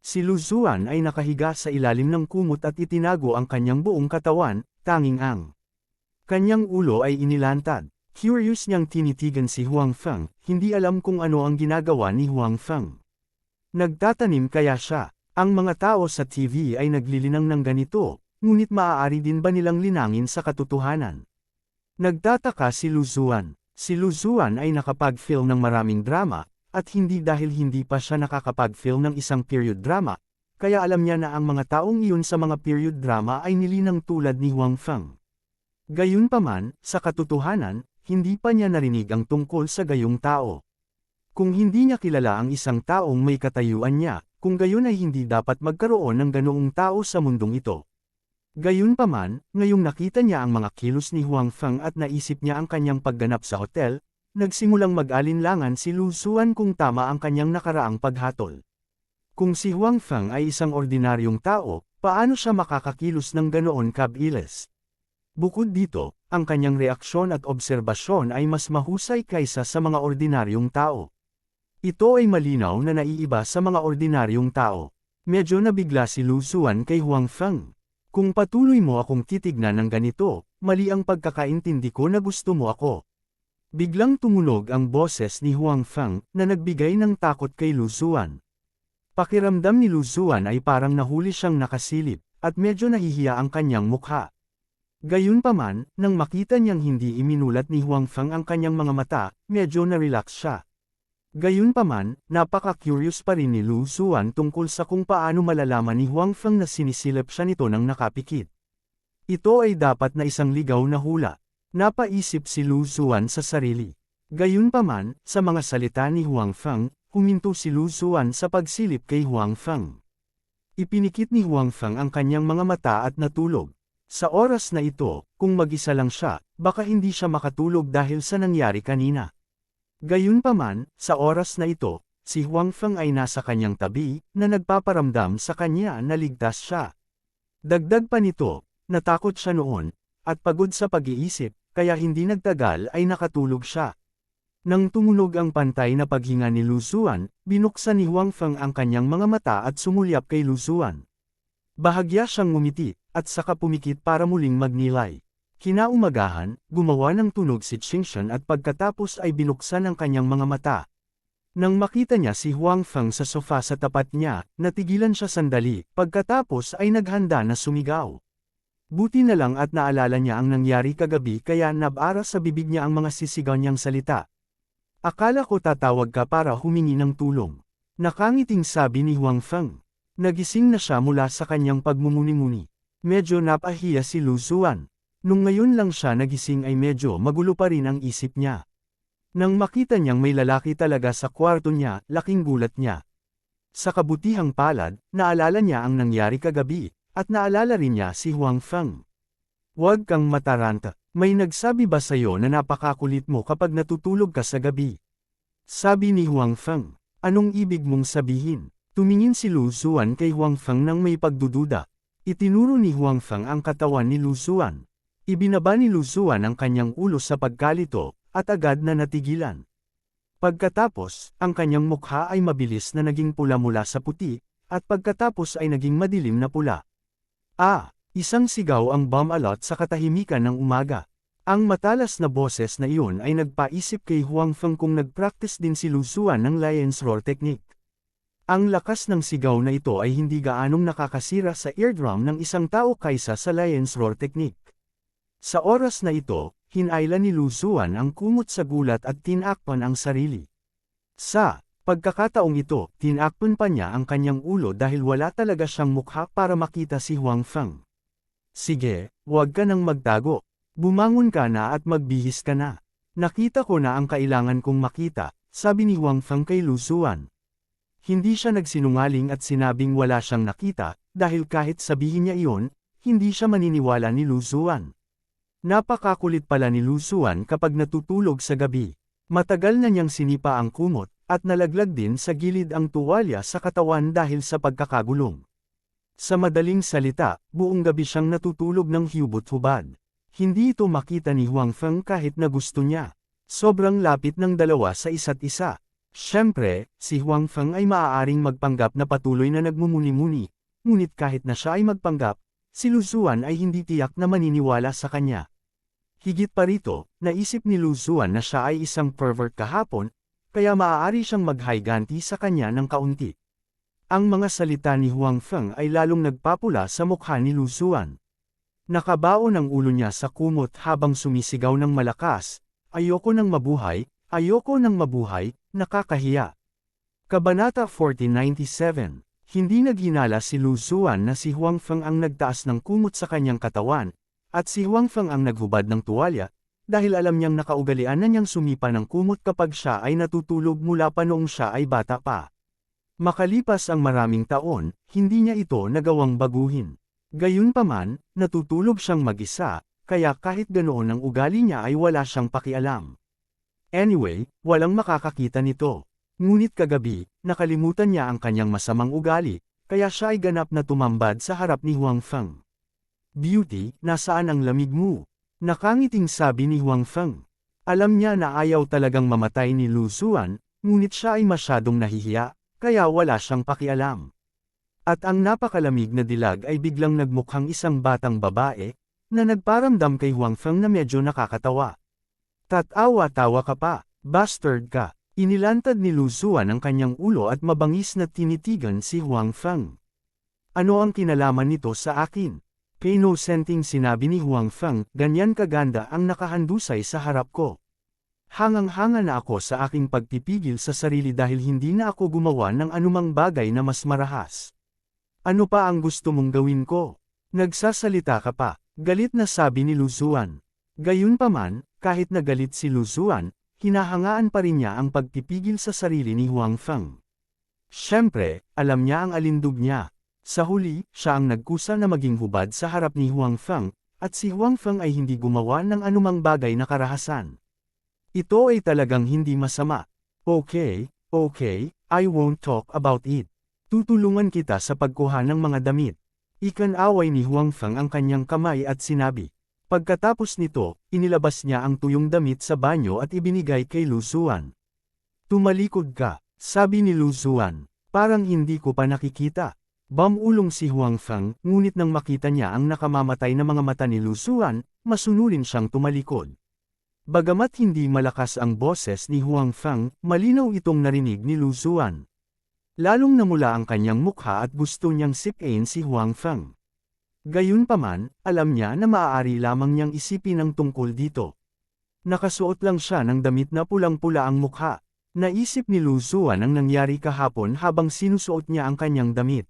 Si Lu Zuan ay nakahiga sa ilalim ng kumot at itinago ang kanyang buong katawan, tanging ang kanyang ulo ay inilantad. Curious niyang tinitigan si Huang Feng, hindi alam kung ano ang ginagawa ni Huang Feng. Nagtatanim kaya siya? Ang mga tao sa TV ay naglilinang ng ganito, ngunit maaari din ba nilang linangin sa katotohanan? Nagtataka si Lu Zuan. Si Lu Zuan ay nakapag-film ng maraming drama, at hindi dahil hindi pa siya nakakapag-film ng isang period drama, kaya alam niya na ang mga taong iyon sa mga period drama ay nilinang tulad ni Huang Feng. Gayunpaman, sa katotohanan, hindi pa niya narinig ang tungkol sa gayong tao. Kung hindi niya kilala ang isang taong may katayuan niya, kung gayon ay hindi dapat magkaroon ng ganoong tao sa mundong ito. Gayunpaman, ngayong nakita niya ang mga kilos ni Huang Feng at naisip niya ang kanyang pagganap sa hotel, nagsimulang mag-alinlangan si Lu Zuan kung tama ang kanyang nakaraang paghatol. Kung si Huang Feng ay isang ordinaryong tao, paano siya makakakilos ng ganoon kabilis? Bukod dito, ang kanyang reaksyon at obserbasyon ay mas mahusay kaysa sa mga ordinaryong tao. Ito ay malinaw na naiiba sa mga ordinaryong tao. Medyo nabigla si Lu Zuan kay Huang Feng. Kung patuloy mo akong titignan ng ganito, mali ang pagkakaintindi ko na gusto mo ako. Biglang tumunog ang boses ni Huang Feng na nagbigay ng takot kay Lu Zuan. Pakiramdam ni Lu Zuan ay parang nahuli siyang nakasilip, at medyo nahihiya ang kanyang mukha. Gayunpaman, nang makita niyang hindi iminulat ni Huang Feng ang kanyang mga mata, medyo na-relax siya. Gayunpaman, napaka-curious pa rin ni Lu Zuan tungkol sa kung paano malalaman ni Huang Feng na sinisilip siya nito ng nakapikit. Ito ay dapat na isang ligaw na hula. Napaisip si Lu Zuan sa sarili. Gayunpaman, sa mga salita ni Huang Feng, huminto si Lu Zuan sa pagsilip kay Huang Feng. Ipinikit ni Huang Feng ang kanyang mga mata at natulog. Sa oras na ito, kung mag-isa lang siya, baka hindi siya makatulog dahil sa nangyari kanina. Gayunpaman, sa oras na ito, si Huang Feng ay nasa kanyang tabi, na nagpaparamdam sa kanya na ligtas siya. Dagdag pa nito, natakot siya noon, at pagod sa pag-iisip, kaya hindi nagtagal ay nakatulog siya. Nang tumunog ang pantay na paghinga ni Lu Zuan, binuksan ni Huang Feng ang kanyang mga mata at sumulyap kay Lu Zuan. Bahagya siyang ngumiti, at saka pumikit para muling magnilay. Kinaumagahan, gumawa ng tunog si Qingshan at pagkatapos ay binuksan ang kanyang mga mata. Nang makita niya si Huang Feng sa sofa sa tapat niya, natigilan siya sandali, pagkatapos ay naghanda na sumigaw. Buti na lang at naalala niya ang nangyari kagabi kaya nabara sa bibig niya ang mga sisigaw niyang salita. Akala ko tatawag ka para humingi ng tulong. Nakangiting sabi ni Huang Feng. Nagising na siya mula sa kanyang pagmumuni-muni. Medyo napahiya si Lu Zuan. Nung ngayon lang siya nagising ay medyo magulo pa rin ang isip niya. Nang makita niyang may lalaki talaga sa kwarto niya, laking gulat niya. Sa kabutihang palad, naalala niya ang nangyari kagabi, at naalala rin niya si Huang Feng. Huwag kang mataranta, may nagsabi ba sa'yo na napakakulit mo kapag natutulog ka sa gabi? Sabi ni Huang Feng. Anong ibig mong sabihin? Tumingin si Lu Zuan kay Huang Feng nang may pagdududa. Itinuro ni Huang Feng ang katawan ni Lu Zuan. Ibinaba ni Lu Zuan ang kanyang ulo sa pagkalito, at agad na natigilan. Pagkatapos, ang kanyang mukha ay mabilis na naging pula mula sa puti, at pagkatapos ay naging madilim na pula. Isang sigaw ang bumalot sa katahimikan ng umaga. Ang matalas na boses na iyon ay nagpaisip kay Huang Feng kung nag-practice din si Lu Zuan ng Lion's Roar technique. Ang lakas ng sigaw na ito ay hindi gaanong nakakasira sa eardrum ng isang tao kaysa sa Lion's Roar technique. Sa oras na ito, hinayla ni Lu Zuan ang kumot sa gulat at tinakpan ang sarili. Sa pagkakataong ito, tinakpan pa niya ang kanyang ulo dahil wala talaga siyang mukha para makita si Huang Feng. Sige, huwag ka nang magtago. Bumangon ka na at magbihis ka na. Nakita ko na ang kailangan kong makita, sabi ni Huang Feng kay Lu Zuan. Hindi siya nagsinungaling at sinabing wala siyang nakita, dahil kahit sabihin niya iyon, hindi siya maniniwala ni Lu Zuan. Napakakulit pala ni Lu Zuan kapag natutulog sa gabi. Matagal na niyang sinipa ang kumot, at nalaglag din sa gilid ang tuwalya sa katawan dahil sa pagkakagulong. Sa madaling salita, buong gabi siyang natutulog ng hubot-hubad. Hindi ito makita ni Huang Feng kahit na gusto niya. Sobrang lapit ng dalawa sa isa't isa. Siyempre, si Huang Feng ay maaaring magpanggap na patuloy na nagmumuni-muni, ngunit kahit na siya ay magpanggap, si Lu Zuan ay hindi tiyak na maniniwala sa kanya. Higit pa rito, naisip ni Lu Zuan na siya ay isang pervert kahapon, kaya maaari siyang maghiganti sa kanya ng kaunti. Ang mga salita ni Huang Feng ay lalong nagpapula sa mukha ni Lu Zuan. Nakabaon ang ulo niya sa kumot habang sumisigaw ng malakas, "Ayoko nang mabuhay, ayoko nang mabuhay, nakakahiya." Kabanata 1497. Hindi naghinala si Lu Zuan na si Huang Feng ang nagtaas ng kumot sa kanyang katawan, at si Huang Feng ang naghubad ng tuwalya, dahil alam niyang nakaugalian na niyang sumipa ng kumot kapag siya ay natutulog mula pa noong siya ay bata pa. Makalipas ang maraming taon, hindi niya ito nagawang baguhin. Gayunpaman, natutulog siyang mag-isa, kaya kahit ganoon ang ugali niya ay wala siyang pakialam. Anyway, walang makakakita nito. Ngunit kagabi, nakalimutan niya ang kanyang masamang ugali, kaya siya ay ganap na tumambad sa harap ni Huang Feng. "Beauty, nasaan ang lamig mo?" Nakangiting sabi ni Huang Feng. Alam niya na ayaw talagang mamatay ni Lu Zuan, ngunit siya ay masyadong nahihiya, kaya wala siyang pakialam. At ang napakalamig na dilag ay biglang nagmukhang isang batang babae, na nagparamdam kay Huang Feng na medyo nakakatawa. "Tatawa-tawa ka pa, bastard ka." Inilantad ni Lu Zuan ang kanyang ulo at mabangis na tinitigan si Huang Feng. "Ano ang kinalaman nito sa akin?" Kay-no-senting sinabi ni Huang Feng, "Ganyan kaganda ang nakahandusay sa harap ko. Hangang-hanga na ako sa aking pagpipigil sa sarili dahil hindi na ako gumawa ng anumang bagay na mas marahas. Ano pa ang gusto mong gawin ko? Nagsasalita ka pa," galit na sabi ni Lu Zuan. Gayunpaman, kahit na galit si Lu Zuan, hinahangaan pa rin niya ang pagpipigil sa sarili ni Huang Feng. Siyempre, alam niya ang alindog niya. Sa huli, siya ang nagkusa na maging hubad sa harap ni Huang Feng, at si Huang Feng ay hindi gumawa ng anumang bagay na karahasan. Ito ay talagang hindi masama. Okay, I won't talk about it. Tutulungan kita sa pagkuha ng mga damit. Ikan-away ni Huang Feng ang kanyang kamay at sinabi. Pagkatapos nito, inilabas niya ang tuyong damit sa banyo at ibinigay kay Lu Zuan. "Tumalikod ka," sabi ni Lu Zuan. "Parang hindi ko pa nakikita." Bamulong si Huang Feng, ngunit nang makita niya ang nakamamatay na mga mata ni Lu Zuan, masunurin siyang tumalikod. Bagamat hindi malakas ang boses ni Huang Feng, malinaw itong narinig ni Lu Zuan. Lalong namula ang kanyang mukha at gusto niyang sipain si Huang Feng. Gayunpaman, alam niya na maaari lamang niyang isipin ang tungkol dito. Nakasuot lang siya ng damit na pulang-pula ang mukha. Naisip ni Lu Zuan ang nangyari kahapon habang sinusuot niya ang kanyang damit.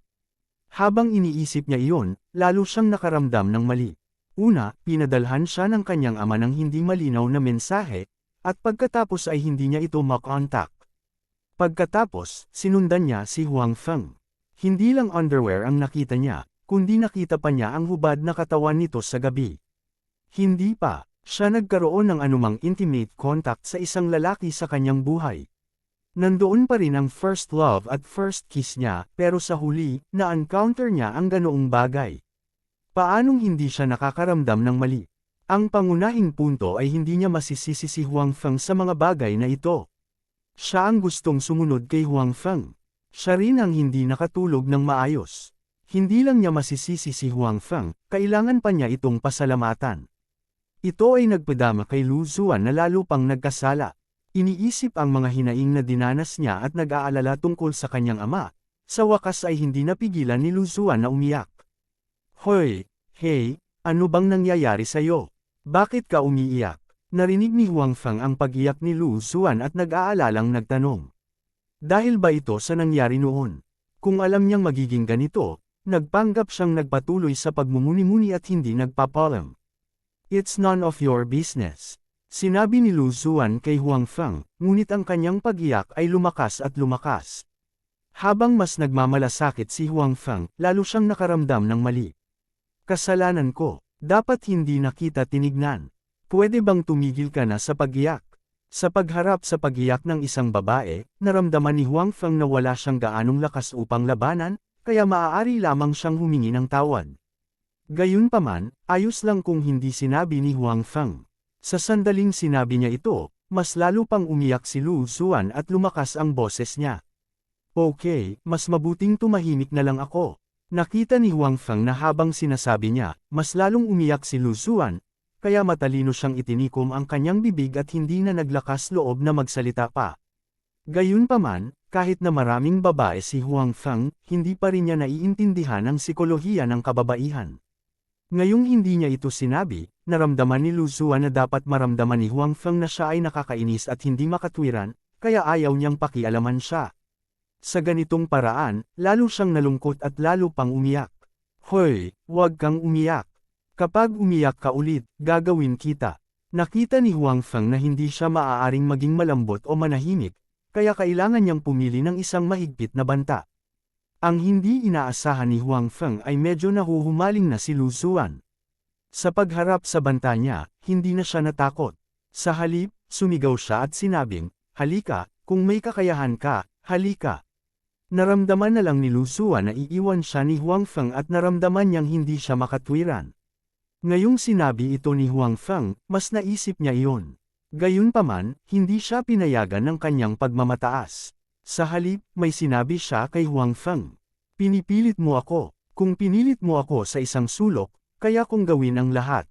Habang iniisip niya iyon, lalo siyang nakaramdam ng mali. Una, pinadalhan siya ng kanyang ama ng hindi malinaw na mensahe, at pagkatapos ay hindi niya ito makontak. Pagkatapos, sinundan niya si Huang Feng. Hindi lang underwear ang nakita niya, kundi nakita pa niya ang hubad na katawan nito sa gabi. Hindi pa siya nagkaroon ng anumang intimate contact sa isang lalaki sa kanyang buhay. Nandoon pa rin ang first love at first kiss niya, pero sa huli, na-encounter niya ang ganoong bagay. Paanong hindi siya nakakaramdam ng mali? Ang pangunahing punto ay hindi niya masisisi si Huang Feng sa mga bagay na ito. Siya ang gustong sumunod kay Huang Feng. Siya rin ang hindi nakatulog ng maayos. Hindi lang niya masisisi si Huang Feng, kailangan pa niya itong pasalamatan. Ito ay nagpadama kay Lu Zuan na lalo pang nagkasala. Iniisip ang mga hinaing na dinanas niya at nag-aalala tungkol sa kanyang ama. Sa wakas ay hindi napigilan ni Lu Zuan na umiyak. "Hoy, hey, ano bang nangyayari sa'yo? Bakit ka umiiyak?" Narinig ni Huang Feng ang pag-iyak ni Lu Zuan at nag-aalalang nagtanong. Dahil ba ito sa nangyari noon? Kung alam niyang magiging ganito, nagpanggap siyang nagpatuloy sa pagmumuni-muni at hindi nagpapalam. "It's none of your business." Sinabi ni Lu Zuan kay Huang Feng, ngunit ang kanyang pag-iyak ay lumakas at lumakas. Habang mas nagmamalasakit si Huang Feng, lalo siyang nakaramdam ng mali. Kasalanan ko, dapat hindi na kita tinignan. Pwede bang tumigil ka na sa pag-iyak? Sa pagharap sa pag-iyak ng isang babae, naramdaman ni Huang Feng na wala siyang gaanong lakas upang labanan, kaya maaari lamang siyang humingi ng tawad. Gayunpaman, ayos lang kung hindi sinabi ni Huang Feng. Sa sandaling sinabi niya ito, mas lalo pang umiyak si Lu Zuan at lumakas ang boses niya. Okay, mas mabuting tumahimik na lang ako. Nakita ni Huang Feng na habang sinasabi niya, mas lalong umiyak si Lu Zuan, kaya matalino siyang itinikom ang kanyang bibig at hindi na naglakas loob na magsalita pa. Gayunpaman, kahit na maraming babae si Huang Feng, hindi pa rin niya naiintindihan ang sikolohiya ng kababaihan. Ngayong hindi niya ito sinabi, naramdaman ni Lu Zuan na dapat maramdaman ni Huang Feng na siya ay nakakainis at hindi makatwiran, kaya ayaw niyang pakialaman siya. Sa ganitong paraan, lalo siyang nalungkot at lalo pang umiyak. Hoy, huwag kang umiyak. Kapag umiyak ka ulit, gagawin kita. Nakita ni Huang Feng na hindi siya maaaring maging malambot o manahimik, kaya kailangan niyang pumili ng isang mahigpit na banta. Ang hindi inaasahan ni Huang Feng ay medyo nahuhumaling na si Lu Zuan. Sa pagharap sa banta niya, hindi na siya natakot. Sa halip, sumigaw siya at sinabing, "Halika, kung may kakayahan ka, halika." Naramdaman na lang ni Lu Zuan na iiwan siya ni Huang Feng at naramdaman niyang hindi siya makatwiran. Ngayong sinabi ito ni Huang Feng, mas naisip niya iyon. Gayunpaman, hindi siya pinayagan ng kanyang pagmamataas. Sa halip, may sinabi siya kay Huang Feng. Pinipilit mo ako. Kung pinilit mo ako sa isang sulok, kaya kong gawin ang lahat.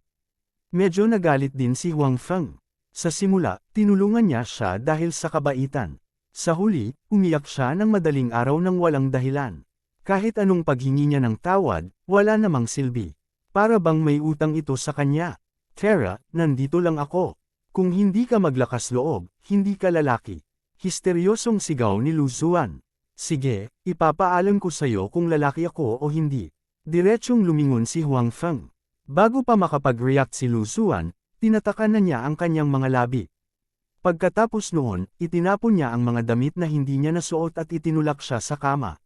Medyo nagalit din si Huang Feng. Sa simula, tinulungan niya siya dahil sa kabaitan. Sa huli, umiyak siya ng madaling araw ng walang dahilan. Kahit anong paghingi niya ng tawad, wala namang silbi. Para bang may utang ito sa kanya. Tara, nandito lang ako. Kung hindi ka maglakas loob, hindi ka lalaki. Histeryosong sigaw ni Lu Zuan. Sige, ipapaalam ko sa'yo kung lalaki ako o hindi. Diretsyong lumingon si Huang Feng. Bago pa makapag-react si Lu Zuan, tinatakan na niya ang kanyang mga labi. Pagkatapos noon, itinapon niya ang mga damit na hindi niya nasuot at itinulak siya sa kama.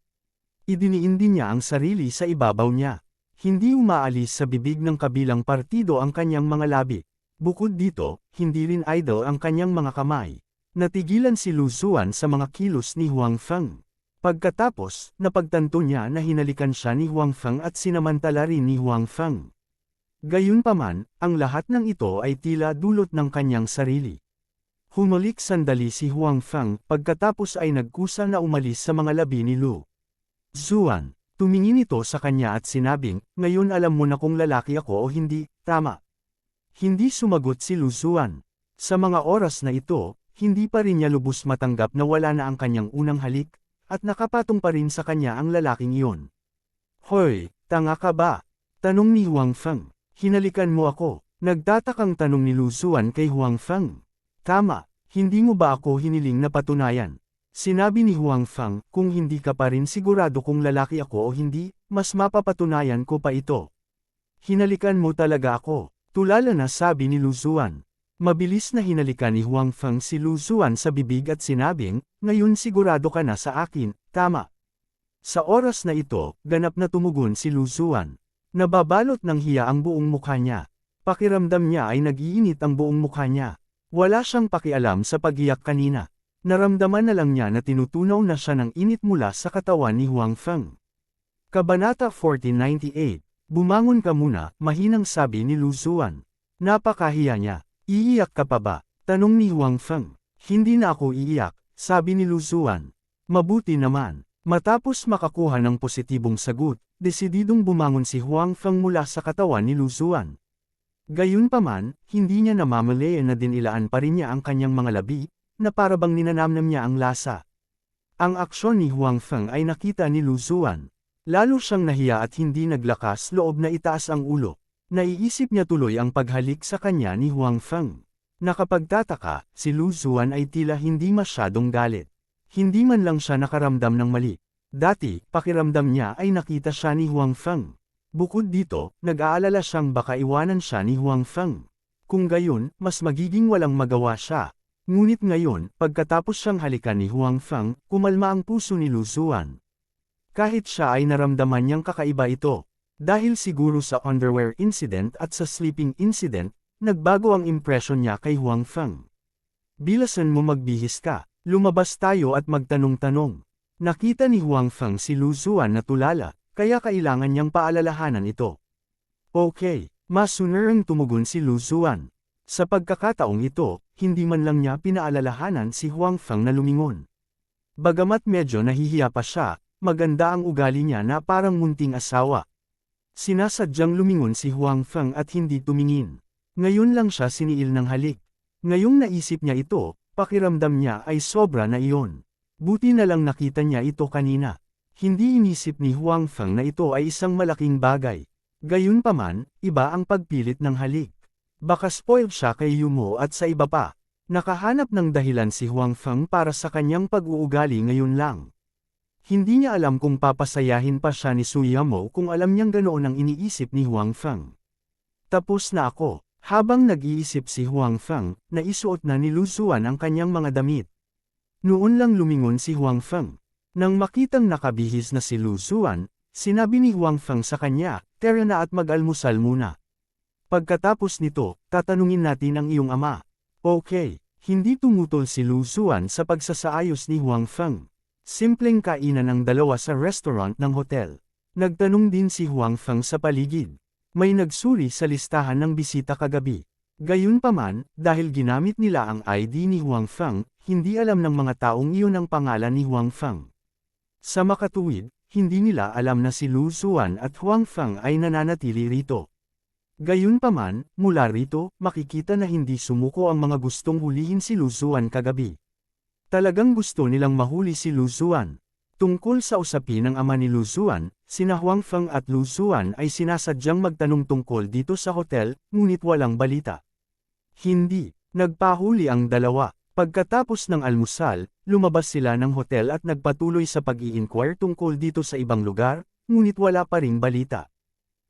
Idiniin din niya ang sarili sa ibabaw niya. Hindi umaalis sa bibig ng kabilang partido ang kanyang mga labi. Bukod dito, hindi rin idle ang kanyang mga kamay. Natigilan si Lu Zuan sa mga kilos ni Huang Feng. Pagkatapos, napagtanto niya na hinalikan siya ni Huang Feng at sinamantala rin ni Huang Feng. Gayunpaman, ang lahat ng ito ay tila dulot ng kanyang sarili. Humalik sandali si Huang Feng, pagkatapos ay nagkusa na umalis sa mga labi ni Lu Zuan. Tumingin ito sa kanya at sinabing, "Ngayon alam mo na kung lalaki ako o hindi, tama?" Hindi sumagot si Lu Zuan. Sa mga oras na ito, hindi pa rin niya lubos matanggap na wala na ang kanyang unang halik, at nakapatong pa rin sa kanya ang lalaking iyon. "Hoy, tanga ka ba?" Tanong ni Huang Feng. "Hinalikan mo ako." Nagtatakang tanong ni Lu Zuan kay Huang Feng. "Tama, hindi mo ba ako hiniling na patunayan?" Sinabi ni Huang Feng, "Kung hindi ka pa rin sigurado kung lalaki ako o hindi, mas mapapatunayan ko pa ito. Hinalikan mo talaga ako." Tulala na sabi ni Lu Zuan. Mabilis na hinalikan ni Huang Feng si Lu Zuan sa bibig at sinabing, "Ngayon sigurado ka na sa akin, tama?" Sa oras na ito, ganap na tumugon si Lu Zuan. Nababalot ng hiya ang buong mukha niya. Pakiramdam niya ay nag-iinit ang buong mukha niya. Wala siyang pakialam sa pag-iyak kanina. Naramdaman na lang niya na tinutunaw na siya ng init mula sa katawan ni Huang Feng. Kabanata 1498. Bumangon ka muna, mahinang sabi ni Lu Zuan. Napakahiya niya. "Iiyak ka pa ba?" Tanong ni Huang Feng. "Hindi na ako iiyak," sabi ni Lu Zuan. "Mabuti naman." Matapos makakuha ng positibong sagot, desididong bumangon si Huang Feng mula sa katawan ni Lu Zuan. Gayunpaman, hindi niya namamalayan na dinilaan pa rin niya ang kanyang mga labi, na parabang ninanamnam niya ang lasa. Ang aksyon ni Huang Feng ay nakita ni Lu Zuan. Lalo siyang nahiya at hindi naglakas loob na itaas ang ulo. Naiisip niya tuloy ang paghalik sa kanya ni Huang Feng. Nakapagtataka, si Lu Zuan ay tila hindi masyadong galit. Hindi man lang siya nakaramdam ng mali. Dati, pakiramdam niya ay nakita siya ni Huang Feng. Bukod dito, nag-aalala siyang baka iwanan siya ni Huang Feng. Kung gayon, mas magiging walang magawa siya. Ngunit ngayon, pagkatapos siyang halikan ni Huang Feng, kumalma ang puso ni Lu Zuan. Kahit siya ay naramdaman niyang kakaiba ito. Dahil siguro sa underwear incident at sa sleeping incident, nagbago ang impresyon niya kay Huang Feng. Bilasan mo magbihis ka, lumabas tayo at magtanong-tanong. Nakita ni Huang Feng si Lu Zuan na tulala, kaya kailangan niyang paalalahanan ito. Okay, masunerang tumugon si Lu Zuan. Sa pagkakataong ito, hindi man lang niya pinaalalahanan si Huang Feng na lumingon. Bagamat medyo nahihiya pa siya, maganda ang ugali niya na parang munting asawa. Sinasadyang lumingon si Huang Feng at hindi tumingin. Ngayon lang siya siniil ng halik. Ngayong naisip niya ito, pakiramdam niya ay sobra na iyon. Buti na lang nakita niya ito kanina. Hindi inisip ni Huang Feng na ito ay isang malaking bagay. Gayunpaman, iba ang pagpilit ng halik. Baka spoiled siya kay Yumo at sa iba pa. Nakahanap ng dahilan si Huang Feng para sa kanyang pag-uugali ngayon lang. Hindi niya alam kung papasayahin pa siya ni Su Yamo kung alam niyang ganoon ang iniisip ni Huang Feng. Tapos na ako. Habang nag-iisip si Huang Feng, naisuot na ni Lu Zuan ang kanyang mga damit. Noon lang lumingon si Huang Feng. Nang makitang nakabihis na si Lu Zuan, sinabi ni Huang Feng sa kanya, "Tara na at mag-almusal muna. Pagkatapos nito, tatanungin natin ang iyong ama." Okay, hindi tumutol si Lu Zuan sa pagsasaayos ni Huang Feng. Simpleng kainan ang dalawa sa restaurant ng hotel. Nagtanong din si Huang Feng sa paligid. May nagsuri sa listahan ng bisita kagabi. Gayunpaman, dahil ginamit nila ang ID ni Huang Feng, hindi alam ng mga taong iyon ang pangalan ni Huang Feng. Sa makatuwid, hindi nila alam na si Lu Zuan at Huang Feng ay nananatili rito. Gayunpaman, mula rito, makikita na hindi sumuko ang mga gustong hulihin si Lu Zuan kagabi. Talagang gusto nilang mahuli si Lu Zuan. Tungkol sa usapin ng ama ni Lu Zuan, sina Huang Feng at Lu Zuan ay sinasadyang magtanong tungkol dito sa hotel, ngunit walang balita. Hindi, nagpahuli ang dalawa. Pagkatapos ng almusal, lumabas sila ng hotel at nagpatuloy sa pag-i-inquire tungkol dito sa ibang lugar, ngunit wala pa ring balita.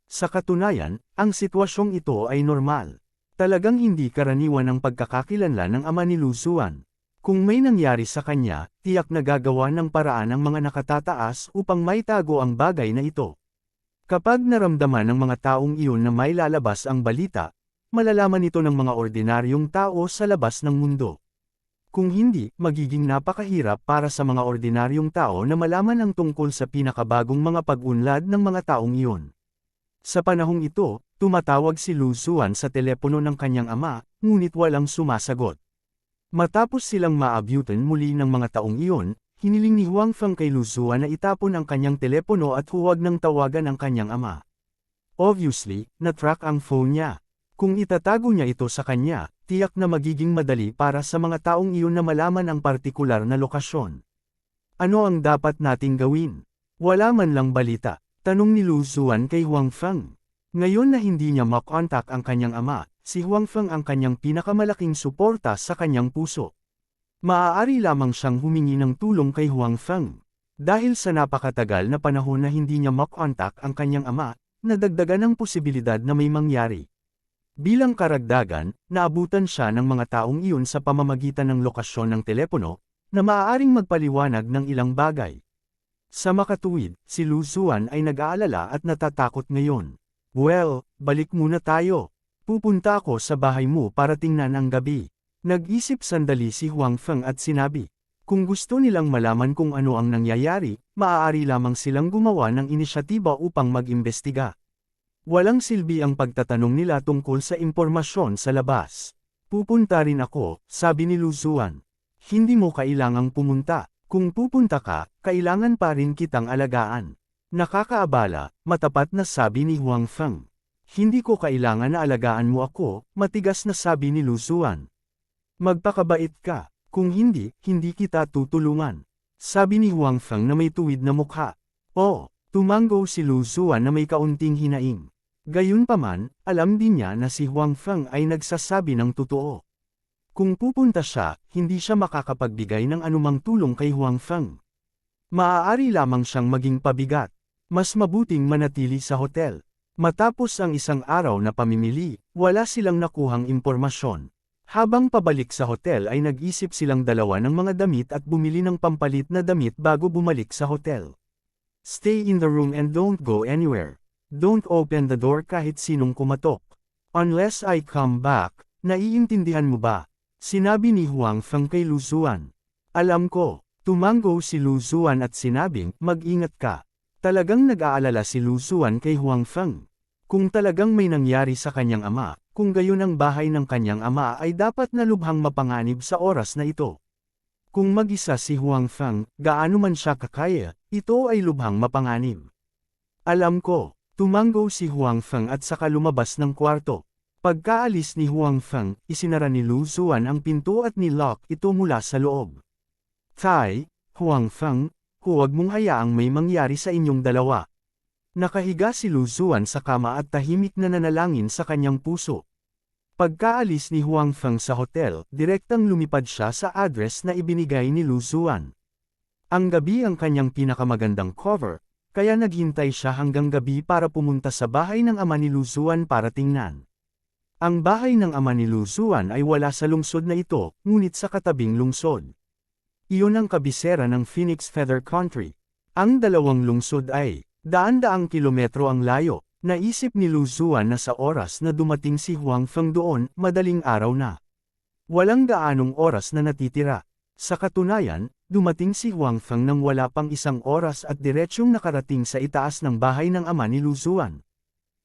Sa katunayan, ang sitwasyong ito ay normal. Talagang hindi karaniwan ang pagkakakilanlan ng ama ni Lu Zuan. Kung may nangyari sa kanya, tiyak na gagawa ng paraan ang mga nakatataas upang maitago ang bagay na ito. Kapag naramdaman ng mga taong iyon na may lalabas ang balita, malalaman ito ng mga ordinaryong tao sa labas ng mundo. Kung hindi, magiging napakahirap para sa mga ordinaryong tao na malaman ang tungkol sa pinakabagong mga pag-unlad ng mga taong iyon. Sa panahong ito, tumatawag si Lu Zuan sa telepono ng kanyang ama, ngunit walang sumasagot. Matapos silang maabyutan muli ng mga taong iyon, hiniling ni Huang Feng kay Lu Zuan na itapon ang kanyang telepono at huwag nang tawagan ang kanyang ama. Obviously, na-track ang phone niya. Kung itatago niya ito sa kanya, tiyak na magiging madali para sa mga taong iyon na malaman ang partikular na lokasyon. Ano ang dapat nating gawin? Wala man lang balita. Tanong ni Lu Zuan kay Huang Feng. Ngayon na hindi niya makontak ang kanyang ama, si Huang Feng ang kanyang pinakamalaking suporta sa kanyang puso. Maaari lamang siyang humingi ng tulong kay Huang Feng. Dahil sa napakatagal na panahon na hindi niya makontak ang kanyang ama, nadagdagan ang posibilidad na may mangyari. Bilang karagdagan, naabutan siya ng mga taong iyon sa pamamagitan ng lokasyon ng telepono, na maaaring magpaliwanag ng ilang bagay. Sa makatuwid, si Lu Zuan ay nag-aalala at natatakot ngayon. Well, balik muna tayo. Pupunta ako sa bahay mo para tingnan ang gabi. Nag-isip sandali si Huang Feng at sinabi, kung gusto nilang malaman kung ano ang nangyayari, maaari lamang silang gumawa ng inisyatiba upang mag-imbestiga. Walang silbi ang pagtatanong nila tungkol sa impormasyon sa labas. Pupunta rin ako, sabi ni Lu Zuan. Hindi mo kailangang pumunta. Kung pupunta ka, kailangan pa rin kitang alagaan. Nakakaabala, matapat na sabi ni Huang Feng. Hindi ko kailangan na alagaan mo ako, matigas na sabi ni Lu Zuan. Magpakabait ka, kung hindi, hindi kita tutulungan. Sabi ni Huang Feng na may tuwid na mukha. Oh, tumango si Lu Zuan na may kaunting hinaing. Gayunpaman, alam din niya na si Huang Feng ay nagsasabi ng totoo. Kung pupunta siya, hindi siya makakapagbigay ng anumang tulong kay Huang Feng. Maaari lamang siyang maging pabigat. Mas mabuting manatili sa hotel. Matapos ang isang araw na pamimili, wala silang nakuhang impormasyon. Habang pabalik sa hotel ay nag-isip silang dalawa ng mga damit at bumili ng pampalit na damit bago bumalik sa hotel. Stay in the room and don't go anywhere. Don't open the door kahit sinong kumatok. Unless I come back, naiintindihan mo ba? Sinabi ni Huang Feng kay Lu Zuan. Alam ko, tumango si Lu Zuan at sinabing, mag-ingat ka. Talagang nag-aalala si Lu Zuan kay Huang Feng. Kung talagang may nangyari sa kanyang ama, kung gayon ang bahay ng kanyang ama ay dapat na lubhang mapanganib sa oras na ito. Kung mag-isa si Huang Feng, gaano man siya kakaya, ito ay lubhang mapanganib. Alam ko, tumango si Huang Feng at saka lumabas ng kwarto. Pagkaalis ni Huang Feng, isinara ni Lu Zuan ang pinto at nilock ito mula sa loob. Tai, Huang Feng, huwag mong hayaang may mangyari sa inyong dalawa. Nakahiga si Lu Zuan sa kama at tahimik na nanalangin sa kanyang puso. Pagkaalis ni Huang Feng sa hotel, direktang lumipad siya sa address na ibinigay ni Lu Zuan. Ang gabi ang kanyang pinakamagandang cover, kaya naghintay siya hanggang gabi para pumunta sa bahay ng ama ni Lu Zuan para tingnan. Ang bahay ng ama ni Lu Zuan ay wala sa lungsod na ito, ngunit sa katabing lungsod. Iyon ang kabisera ng Phoenix Feather Country. Ang dalawang lungsod ay daan-daang kilometro ang layo. Naisip ni Lu Zuan na sa oras na dumating si Huang Feng doon, madaling araw na. Walang gaanong oras na natitira. Sa katunayan, dumating si Huang Feng nang wala pang isang oras at diretsyong nakarating sa itaas ng bahay ng ama ni Lu Zuan.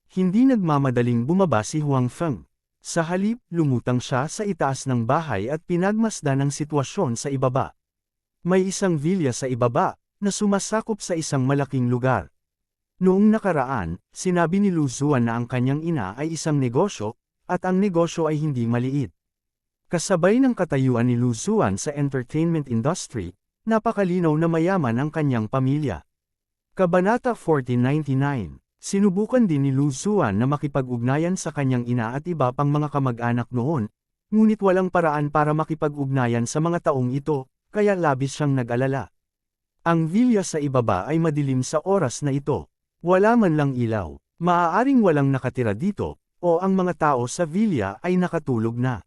Hindi nagmamadaling bumaba si Huang Feng. Sa halip, lumutang siya sa itaas ng bahay at pinagmasdan ang sitwasyon sa ibaba. May isang villa sa ibaba, na sumasakop sa isang malaking lugar. Noong nakaraan, sinabi ni Lu Zuan na ang kanyang ina ay isang negosyo, at ang negosyo ay hindi maliit. Kasabay ng katayuan ni Lu Zuan sa entertainment industry, napakalinaw na mayaman ang kanyang pamilya. Kabanata 1499, sinubukan din ni Lu Zuan na makipag-ugnayan sa kanyang ina at iba pang mga kamag-anak noon, ngunit walang paraan para makipag-ugnayan sa mga taong ito, kaya labis siyang nag-alala. Ang villa sa ibaba ay madilim sa oras na ito. Wala man lang ilaw, maaaring walang nakatira dito, o ang mga tao sa villa ay nakatulog na.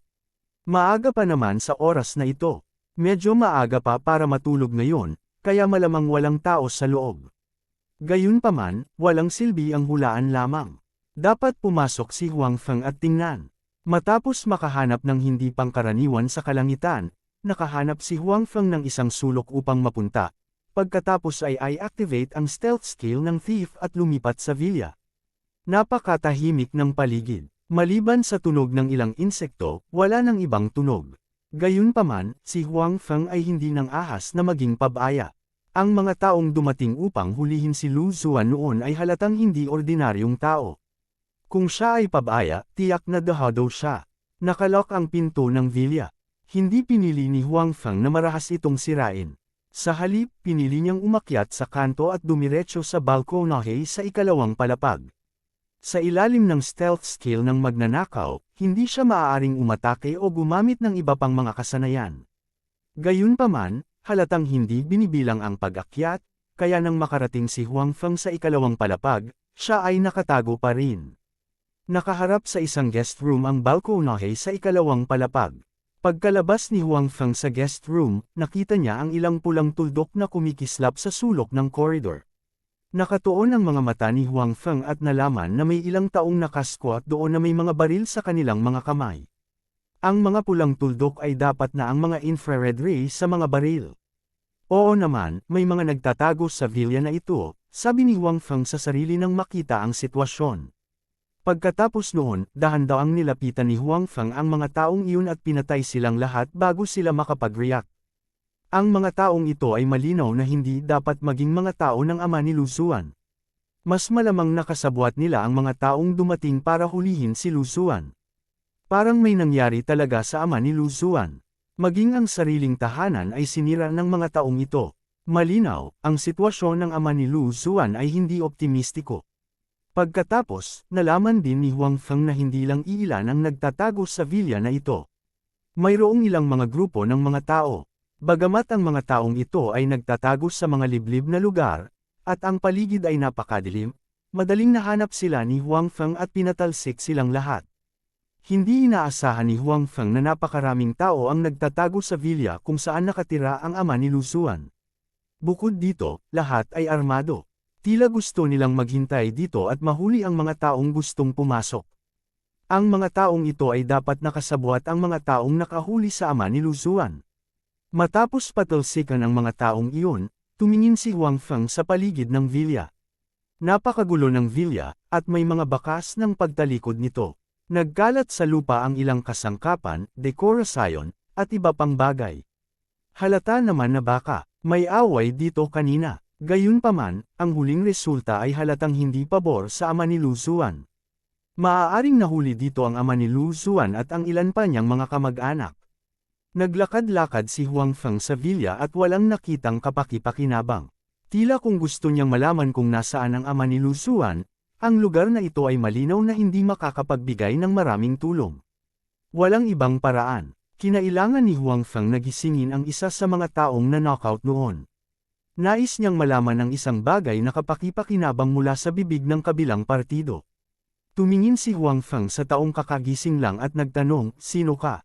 Maaga pa naman sa oras na ito. Medyo maaga pa para matulog ngayon, kaya malamang walang tao sa loob. Gayunpaman, walang silbi ang hulaan lamang. Dapat pumasok si Huang Feng at tingnan. Matapos makahanap ng hindi pangkaraniwan sa kalangitan, nakahanap si Huang Feng ng isang sulok upang mapunta. Pagkatapos ay i-activate ang stealth skill ng thief at lumipat sa villa. Napakatahimik ng paligid. Maliban sa tunog ng ilang insekto, wala nang ibang tunog. Gayunpaman, si Huang Feng ay hindi nang ahas na maging pabaya. Ang mga taong dumating upang hulihin si Lu Zuan noon ay halatang hindi ordinaryong tao. Kung siya ay pabaya, tiyak na dahado siya. Nakalock ang pinto ng villa. Hindi pinili ni Huang Feng na marahas itong sirain. Sa halip, pinili niyang umakyat sa kanto at dumiretso sa balkonahe sa ikalawang palapag. Sa ilalim ng stealth skill ng magnanakaw, hindi siya maaaring umatake o gumamit ng iba pang mga kasanayan. Gayunpaman, halatang hindi binibilang ang pag-akyat, kaya nang makarating si Huang Feng sa ikalawang palapag, siya ay nakatago pa rin. Nakaharap sa isang guest room ang balkonahe sa ikalawang palapag. Pagkalabas ni Huang Feng sa guest room, nakita niya ang ilang pulang tuldok na kumikislap sa sulok ng koridor. Nakatuon ang mga mata ni Huang Feng at nalaman na may ilang taong nakasquat doon na may mga baril sa kanilang mga kamay. Ang mga pulang tuldok ay dapat na ang mga infrared ray sa mga baril. Oo naman, may mga nagtatago sa villa na ito, sabi ni Huang Feng sa sarili nang makita ang sitwasyon. Pagkatapos noon, dahan-dahang nilapitan ni Huang Feng ang mga taong iyon at pinatay silang lahat bago sila makapag-react. Ang mga taong ito ay malinaw na hindi dapat maging mga tao ng ama ni Lu Zuan. Mas malamang nakasabwat nila ang mga taong dumating para hulihin si Lu Zuan. Parang may nangyari talaga sa ama ni Lu Zuan. Maging ang sariling tahanan ay sinira ng mga taong ito. Malinaw, ang sitwasyon ng ama ni Lu Zuan ay hindi optimistiko. Pagkatapos, nalaman din ni Huang Feng na hindi lang iilan ang nagtatago sa villa na ito. Mayroong ilang mga grupo ng mga tao. Bagamat ang mga taong ito ay nagtatago sa mga liblib na lugar, at ang paligid ay napakadilim, madaling nahanap sila ni Huang Feng at pinatalsik silang lahat. Hindi inaasahan ni Huang Feng na napakaraming tao ang nagtatago sa villa kung saan nakatira ang ama ni Lu Xuan. Bukod dito, lahat ay armado. Tila gusto nilang maghintay dito at mahuli ang mga taong gustong pumasok. Ang mga taong ito ay dapat nakasabwat ang mga taong nakahuli sa ama ni Lu Xuan. Matapos patalsikan ang mga taong iyon, tumingin si Huang Feng sa paligid ng villa. Napakagulo ng villa, at may mga bakas ng pagtalikod nito. Nagkalat sa lupa ang ilang kasangkapan, dekorasyon, at iba pang bagay. Halata naman na baka, may away dito kanina. Gayunpaman, ang huling resulta ay halatang hindi pabor sa ama ni Lu Xuan. Maaaring nahuli dito ang ama ni Lu Xuan at ang ilan pa niyang mga kamag-anak. Naglakad-lakad si Huang Feng sa villa at walang nakitang kapaki-pakinabang. Tila kung gusto niyang malaman kung nasaan ang ama ni Lu Xuan, ang lugar na ito ay malinaw na hindi makakapagbigay ng maraming tulong. Walang ibang paraan. Kinailangan ni Huang Feng na gisingin ang isa sa mga taong na-knockout noon. Nais niyang malaman ang isang bagay na kapaki-pakinabang mula sa bibig ng kabilang partido. Tumingin si Huang Feng sa taong kakagising lang at nagtanong, "Sino ka?"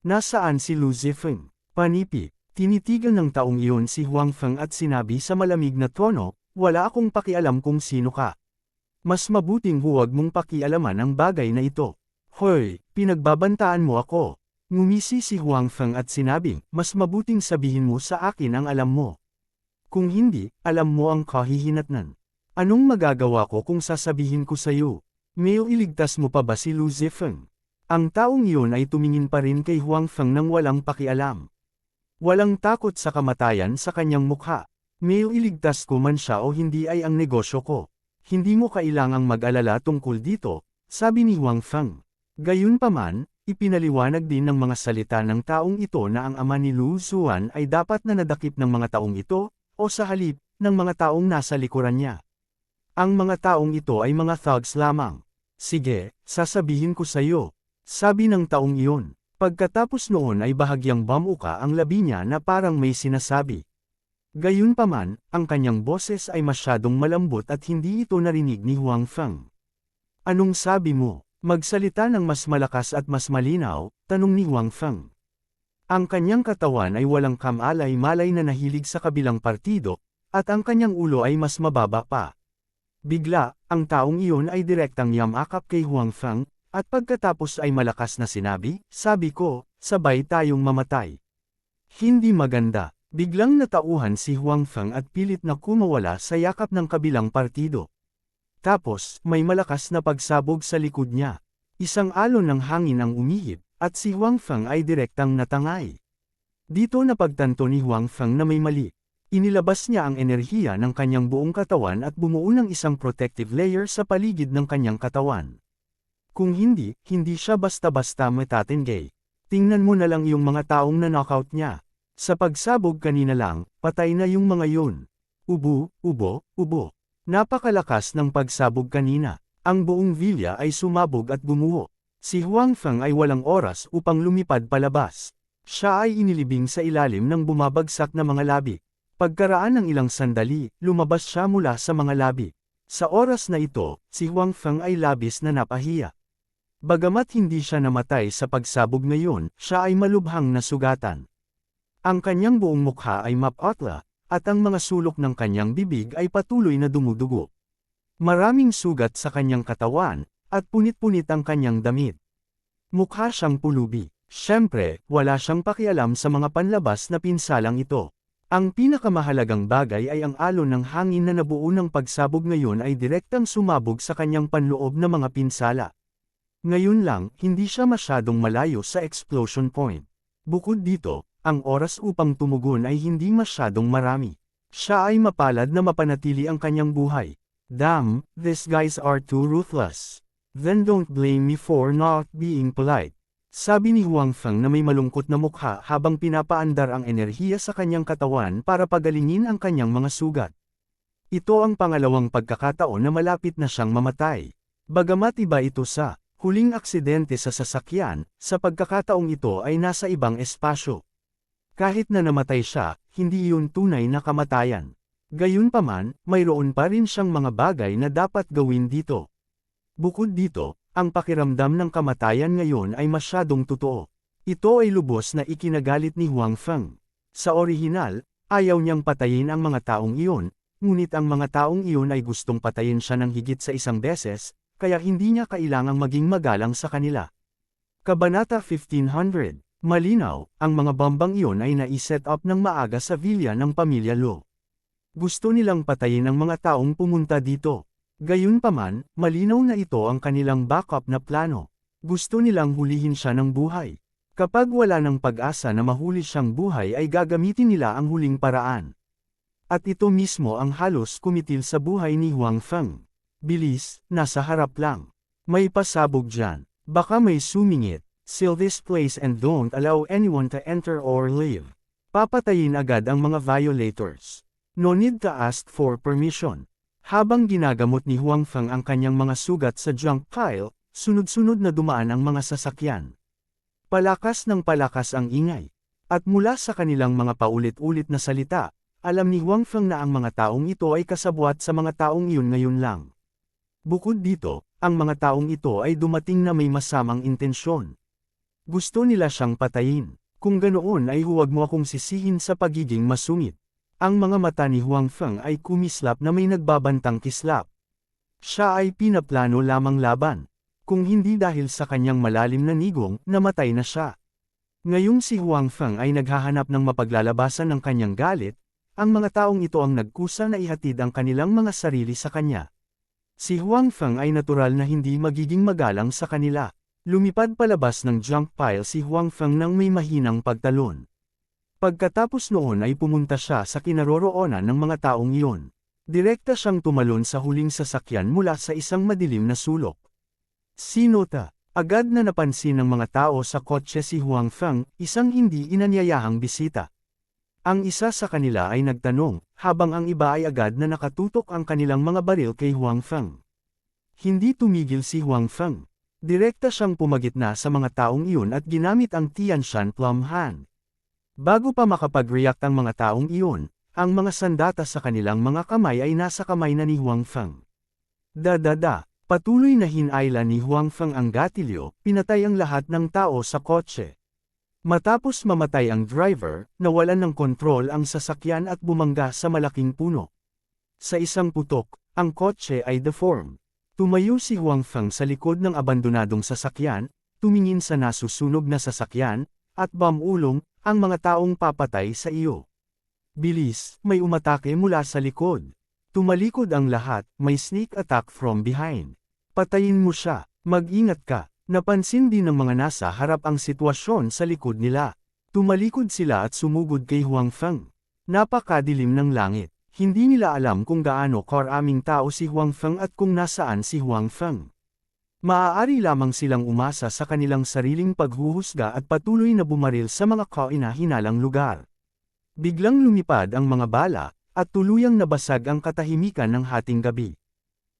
"Nasaan si Lu Zifeng?" Panipi. Tinitigan ng taong iyon si Huang Feng at sinabi sa malamig na tono, "Wala akong pakialam kung sino ka. Mas mabuting huwag mong pakialaman ang bagay na ito." "Hoy, pinagbabantaan mo ako." Ngumisi si Huang Feng at sinabing, "Mas mabuting sabihin mo sa akin ang alam mo. Kung hindi, alam mo ang kahihinatnan. Anong magagawa ko kung sasabihin ko sa iyo? May iligtas mo pa ba si Lu Zifeng?" Ang taong iyon ay tumingin pa rin kay Huang Feng nang walang pakialam. Walang takot sa kamatayan sa kanyang mukha. "May iligtas ko man siya o hindi ay ang negosyo ko. Hindi mo kailangang mag-alala tungkol dito," sabi ni Huang Feng. Gayunpaman, ipinaliwanag din ng mga salita ng taong ito na ang ama ni Lu Xuan ay dapat na nadakip ng mga taong ito, o sa halip, ng mga taong nasa likuran niya. Ang mga taong ito ay mga thugs lamang. "Sige, sasabihin ko sa iyo," sabi ng taong iyon. Pagkatapos noon ay bahagyang bamuka ang labi niya na parang may sinasabi. Gayunpaman, ang kanyang boses ay masyadong malambot at hindi ito narinig ni Huang Feng. "Anong sabi mo? Magsalita ng mas malakas at mas malinaw," tanong ni Huang Feng. Ang kanyang katawan ay walang kamalay-malay na nahilig sa kabilang partido, at ang kanyang ulo ay mas mababa pa. Bigla, ang taong iyon ay direktang yamakap kay Huang Feng, at pagkatapos ay malakas na sinabi, "Sabi ko, sabay tayong mamatay." Hindi maganda. Biglang natauhan si Huang Feng at pilit na kumawala sa yakap ng kabilang partido. Tapos, may malakas na pagsabog sa likod niya. Isang alon ng hangin ang umihip, at si Huang Feng ay direktang natangay. Dito napagtanto ni Huang Feng na may mali. Inilabas niya ang enerhiya ng kanyang buong katawan at bumuo ng isang protective layer sa paligid ng kanyang katawan. Kung hindi, hindi siya basta-basta matatinggay. Tingnan mo na lang yung mga taong na-knockout niya. Sa pagsabog kanina lang, patay na yung mga yun. Ubo, ubo, ubo. Napakalakas ng pagsabog kanina. Ang buong villa ay sumabog at gumuho. Si Huang Feng ay walang oras upang lumipad palabas. Siya ay inilibing sa ilalim ng bumabagsak na mga labi. Pagkaraan ng ilang sandali, lumabas siya mula sa mga labi. Sa oras na ito, si Huang Feng ay labis na napahiya. Bagamat hindi siya namatay sa pagsabog ngayon, siya ay malubhang nasugatan. Ang kanyang buong mukha ay mapotla, at ang mga sulok ng kanyang bibig ay patuloy na dumudugo. Maraming sugat sa kanyang katawan, at punit-punit ang kanyang damit. Mukha siyang pulubi. Siyempre, wala siyang pakialam sa mga panlabas na pinsalang ito. Ang pinakamahalagang bagay ay ang alon ng hangin na nabuo ng pagsabog ngayon ay direktang sumabog sa kanyang panloob na mga pinsala. Ngayon lang, hindi siya masyadong malayo sa explosion point. Bukod dito, ang oras upang tumugon ay hindi masyadong marami. Siya ay mapalad na mapanatili ang kanyang buhay. "Damn, these guys are too ruthless. Then don't blame me for not being polite," sabi ni Huang Feng na may malungkot na mukha habang pinapaandar ang enerhiya sa kanyang katawan para pagalingin ang kanyang mga sugat. Ito ang pangalawang pagkakataon na malapit na siyang mamatay. Bagamat iba ito sa huling aksidente sa sasakyan, sa pagkakataong ito ay nasa ibang espasyo. Kahit na namatay siya, hindi iyon tunay na kamatayan. Gayunpaman, mayroon pa rin siyang mga bagay na dapat gawin dito. Bukod dito, ang pakiramdam ng kamatayan ngayon ay masyadong totoo. Ito ay lubos na ikinagalit ni Huang Feng. Sa orihinal, ayaw niyang patayin ang mga taong iyon, ngunit ang mga taong iyon ay gustong patayin siya ng higit sa isang beses, kaya hindi niya kailangang maging magalang sa kanila. Kabanata 1500. Malinaw, ang mga bombang iyon ay naiset up ng maaga sa villa ng pamilya Lo. Gusto nilang patayin ang mga taong pumunta dito. Gayunpaman, malinaw na ito ang kanilang backup na plano. Gusto nilang hulihin siya ng buhay. Kapag wala ng pag-asa na mahuli siyang buhay ay gagamitin nila ang huling paraan. At ito mismo ang halos kumitil sa buhay ni Huang Feng. Bilis, nasa harap lang. May pasabog dyan. Baka may sumingit. Seal this place and don't allow anyone to enter or leave. Papatayin agad ang mga violators. No need to ask for permission. Habang ginagamot ni Huang Feng ang kanyang mga sugat sa junk pile, sunod-sunod na dumaan ang mga sasakyan. Palakas ng palakas ang ingay. At mula sa kanilang mga paulit-ulit na salita, alam ni Huang Feng na ang mga taong ito ay kasabwat sa mga taong iyon ngayon lang. Bukod dito, ang mga taong ito ay dumating na may masamang intensyon. Gusto nila siyang patayin. Kung ganoon ay huwag mo akong sisihin sa pagiging masungit. Ang mga mata ni Huang Feng ay kumislap na may nagbabantang kislap. Siya ay pinaplano lamang laban. Kung hindi dahil sa kanyang malalim na nigong, namatay na siya. Ngayong si Huang Feng ay naghahanap ng mapaglalabasan ng kanyang galit, ang mga taong ito ang nagkusa na ihatid ang kanilang mga sarili sa kanya. Si Huang Feng ay natural na hindi magiging magalang sa kanila. Lumipad palabas ng junk pile si Huang Feng nang may mahinang pagtalon. Pagkatapos noon ay pumunta siya sa kinaroroonan ng mga taong iyon. Direkta siyang tumalon sa huling sasakyan mula sa isang madilim na sulok. Sinota, agad na napansin ng mga tao sa kotse si Huang Feng, isang hindi inanyayahang bisita. Ang isa sa kanila ay nagtanong, habang ang iba ay agad na nakatutok ang kanilang mga baril kay Huang Feng. Hindi tumigil si Huang Feng. Direkta siyang pumagitna sa mga taong iyon at ginamit ang Tianshan Plum Hand. Bago pa makapag-react ang mga taong iyon, ang mga sandata sa kanilang mga kamay ay nasa kamay na ni Huang Feng. Patuloy na hinayla ni Huang Feng ang gatilyo, pinatay ang lahat ng tao sa kotse. Matapos mamatay ang driver, nawalan ng kontrol ang sasakyan at bumangga sa malaking puno. Sa isang putok, ang kotse ay deform. Tumayo si Huang Feng sa likod ng abandonadong sasakyan, tumingin sa nasusunog na sasakyan, at bamulong, ang mga taong papatay sa iyo. Bilis, may umatake mula sa likod. Tumalikod ang lahat, may sneak attack from behind. Patayin mo siya, mag-ingat ka. Napansin din ng mga nasa harap ang sitwasyon sa likod nila. Tumalikod sila at sumugod kay Huang Feng. Napakadilim ng langit. Hindi nila alam kung gaano karaming tao si Huang Feng at kung nasaan si Huang Feng. Maaari lamang silang umasa sa kanilang sariling paghuhusga at patuloy na bumaril sa mga kaina-hinalang lugar. Biglang lumipad ang mga bala, at tuluyang nabasag ang katahimikan ng hating gabi.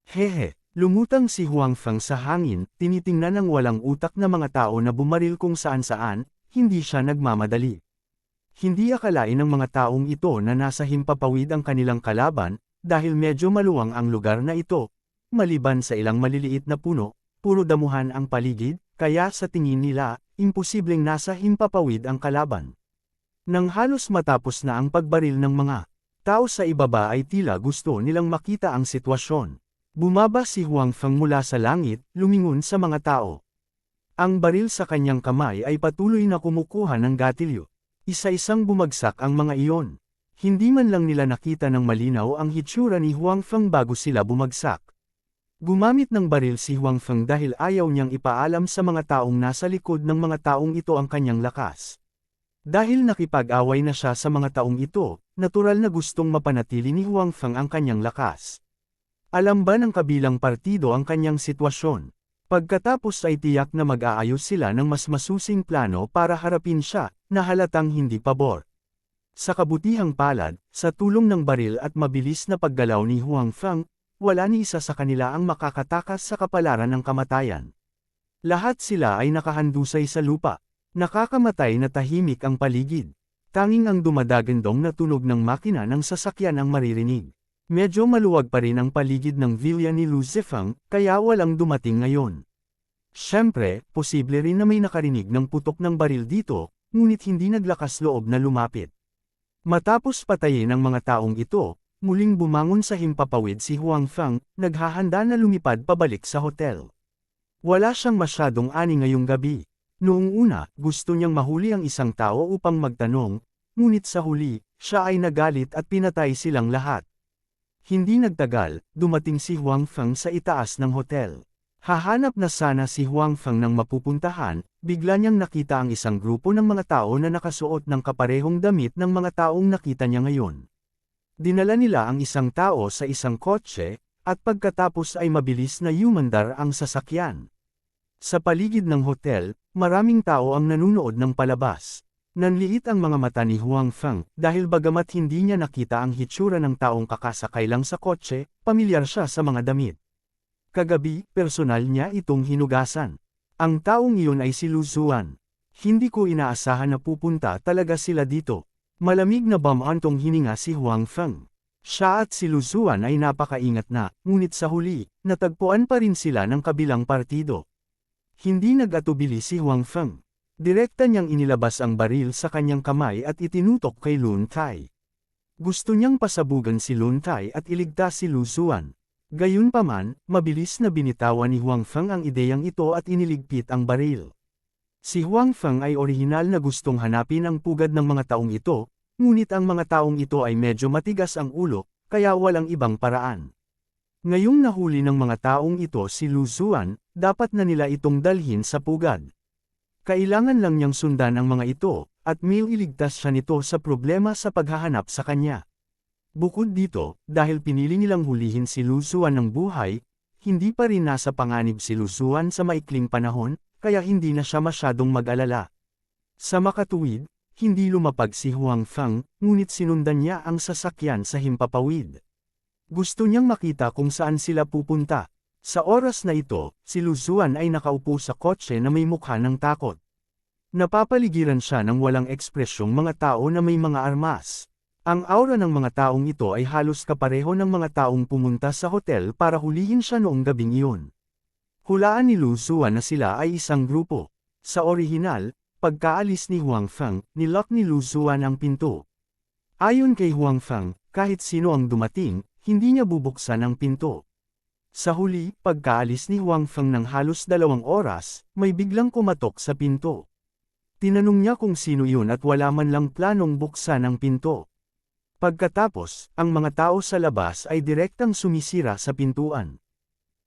Hehe, lumutang si Huang Feng sa hangin, tinitingnan ng walang utak na mga tao na bumaril kung saan-saan, hindi siya nagmamadali. Hindi akalain ng mga taong ito na nasa himpapawid ang kanilang kalaban, dahil medyo maluwang ang lugar na ito, maliban sa ilang maliliit na puno. Puro damuhan ang paligid, kaya sa tingin nila, imposibleng nasa himpapawid ang kalaban. Nang halos matapos na ang pagbaril ng mga tao sa ibaba ay tila gusto nilang makita ang sitwasyon. Bumaba si Huang Feng mula sa langit, lumingon sa mga tao. Ang baril sa kanyang kamay ay patuloy na kumukuha ng gatilyo. Isa-isang bumagsak ang mga iyon. Hindi man lang nila nakita ng malinaw ang hitsura ni Huang Feng bago sila bumagsak. Gumamit ng baril si Huang Feng dahil ayaw niyang ipaalam sa mga taong nasa likod ng mga taong ito ang kanyang lakas. Dahil nakipag-away na siya sa mga taong ito, natural na gustong mapanatili ni Huang Feng ang kanyang lakas. Alam ba ng kabilang partido ang kanyang sitwasyon? Pagkatapos ay tiyak na mag-aayos sila ng mas masusing plano para harapin siya, na halatang hindi pabor. Sa kabutihang palad, sa tulong ng baril at mabilis na paggalaw ni Huang Feng, wala ni isa sa kanila ang makakatakas sa kapalaran ng kamatayan. Lahat sila ay nakahandusay sa lupa. Nakakamatay na tahimik ang paligid. Tanging ang dumadagandong na tunog ng makina ng sasakyan ang maririnig. Medyo maluwag pa rin ang paligid ng villa ni Lu Zifeng, kaya walang dumating ngayon. Siyempre, posible rin na may nakarinig ng putok ng baril dito, ngunit hindi naglakas loob na lumapit. Matapos patayin ng mga taong ito, muling bumangon sa himpapawid si Huang Feng, naghahanda na lumipad pabalik sa hotel. Wala siyang masyadong ani ngayong gabi. Noong una, gusto niyang mahuli ang isang tao upang magtanong, ngunit sa huli, siya ay nagalit at pinatay silang lahat. Hindi nagtagal, dumating si Huang Feng sa itaas ng hotel. Hahanap na sana si Huang Feng ng mapupuntahan, bigla niyang nakita ang isang grupo ng mga tao na nakasuot ng kaparehong damit ng mga taong nakita niya ngayon. Dinala nila ang isang tao sa isang kotse, at pagkatapos ay mabilis na yumandar ang sasakyan. Sa paligid ng hotel, maraming tao ang nanunood ng palabas. Nanliit ang mga mata ni Huang Feng, dahil bagamat hindi niya nakita ang hitsura ng taong kakasakay lang sa kotse, pamilyar siya sa mga damit. Kagabi, personal niya itong hinugasan. Ang taong iyon ay si Lu Zuan. Hindi ko inaasahan na pupunta talaga sila dito. Malamig na bamantong hininga si Huang Feng. Siya at si Lu Zuan ay napakaingat na, ngunit sa huli, natagpuan pa rin sila ng kabilang partido. Hindi nag-atubili si Huang Feng. Direkta niyang inilabas ang baril sa kanyang kamay at itinutok kay Lun Tai. Gusto niyang pasabugan si Lun Tai at iligtas si Lu Zuan. Gayunpaman, mabilis na binitawan ni Huang Feng ang ideyang ito at iniligpit ang baril. Si Huang Feng ay orihinal na gustong hanapin ang pugad ng mga taong ito, ngunit ang mga taong ito ay medyo matigas ang ulo, kaya walang ibang paraan. Ngayong nahuli ng mga taong ito si Lu Zuan, dapat na nila itong dalhin sa pugad. Kailangan lang niyang sundan ang mga ito, at may iligtas siya nito sa problema sa paghahanap sa kanya. Bukod dito, dahil pinili nilang hulihin si Lu Zuan ng buhay, hindi pa rin nasa panganib si Lu Zuan sa maikling panahon, kaya hindi na siya masyadong mag-alala. Sa makatuwid, hindi lumapag si Huang Feng, ngunit sinundan niya ang sasakyan sa himpapawid. Gusto niyang makita kung saan sila pupunta. Sa oras na ito, si Lu Zuan ay nakaupo sa kotse na may mukha ng takot. Napapaligiran siya ng walang ekspresyong mga tao na may mga armas. Ang aura ng mga taong ito ay halos kapareho ng mga taong pumunta sa hotel para hulihin siya noong gabing iyon. Hulaan ni Lu Zuan na sila ay isang grupo. Sa orihinal, pagkaalis ni Huang Feng, nilock ni Lu Zuan ang pinto. Ayon kay Huang Feng, kahit sino ang dumating, hindi niya bubuksan ang pinto. Sa huli, pagkaalis ni Huang Feng ng halos 2 oras, may biglang kumatok sa pinto. Tinanong niya kung sino yun at wala man lang planong buksan ang pinto. Pagkatapos, ang mga tao sa labas ay direktang sumisira sa pintuan.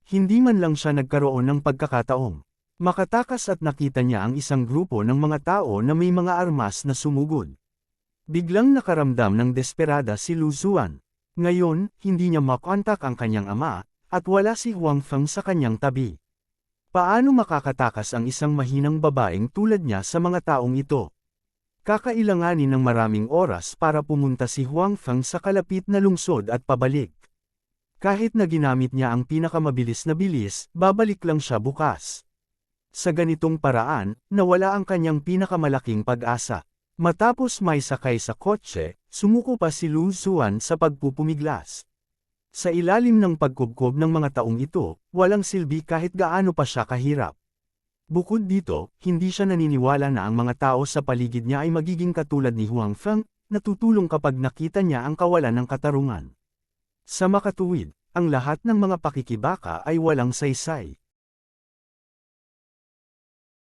Hindi man lang siya nagkaroon ng pagkakataong makatakas at nakita niya ang isang grupo ng mga tao na may mga armas na sumugod. Biglang nakaramdam ng desperada si Lu Zuan. Ngayon, hindi niya makontak ang kanyang ama, at wala si Huang Feng sa kanyang tabi. Paano makakatakas ang isang mahinang babaeng tulad niya sa mga taong ito? Kakailanganin ng maraming oras para pumunta si Huang Feng sa kalapit na lungsod at pabalik. Kahit na ginamit niya ang pinakamabilis na bilis, babalik lang siya bukas. Sa ganitong paraan, nawala ang kanyang pinakamalaking pag-asa. Matapos may sakay sa kotse, sumuko pa si Lu Zuan sa pagpupumiglas. Sa ilalim ng pagkubkob ng mga taong ito, walang silbi kahit gaano pa siya kahirap. Bukod dito, hindi siya naniniwala na ang mga tao sa paligid niya ay magiging katulad ni Huang Feng, na tutulong kapag nakita niya ang kawalan ng katarungan. Sa makatuwid, ang lahat ng mga pakikibaka ay walang saysay.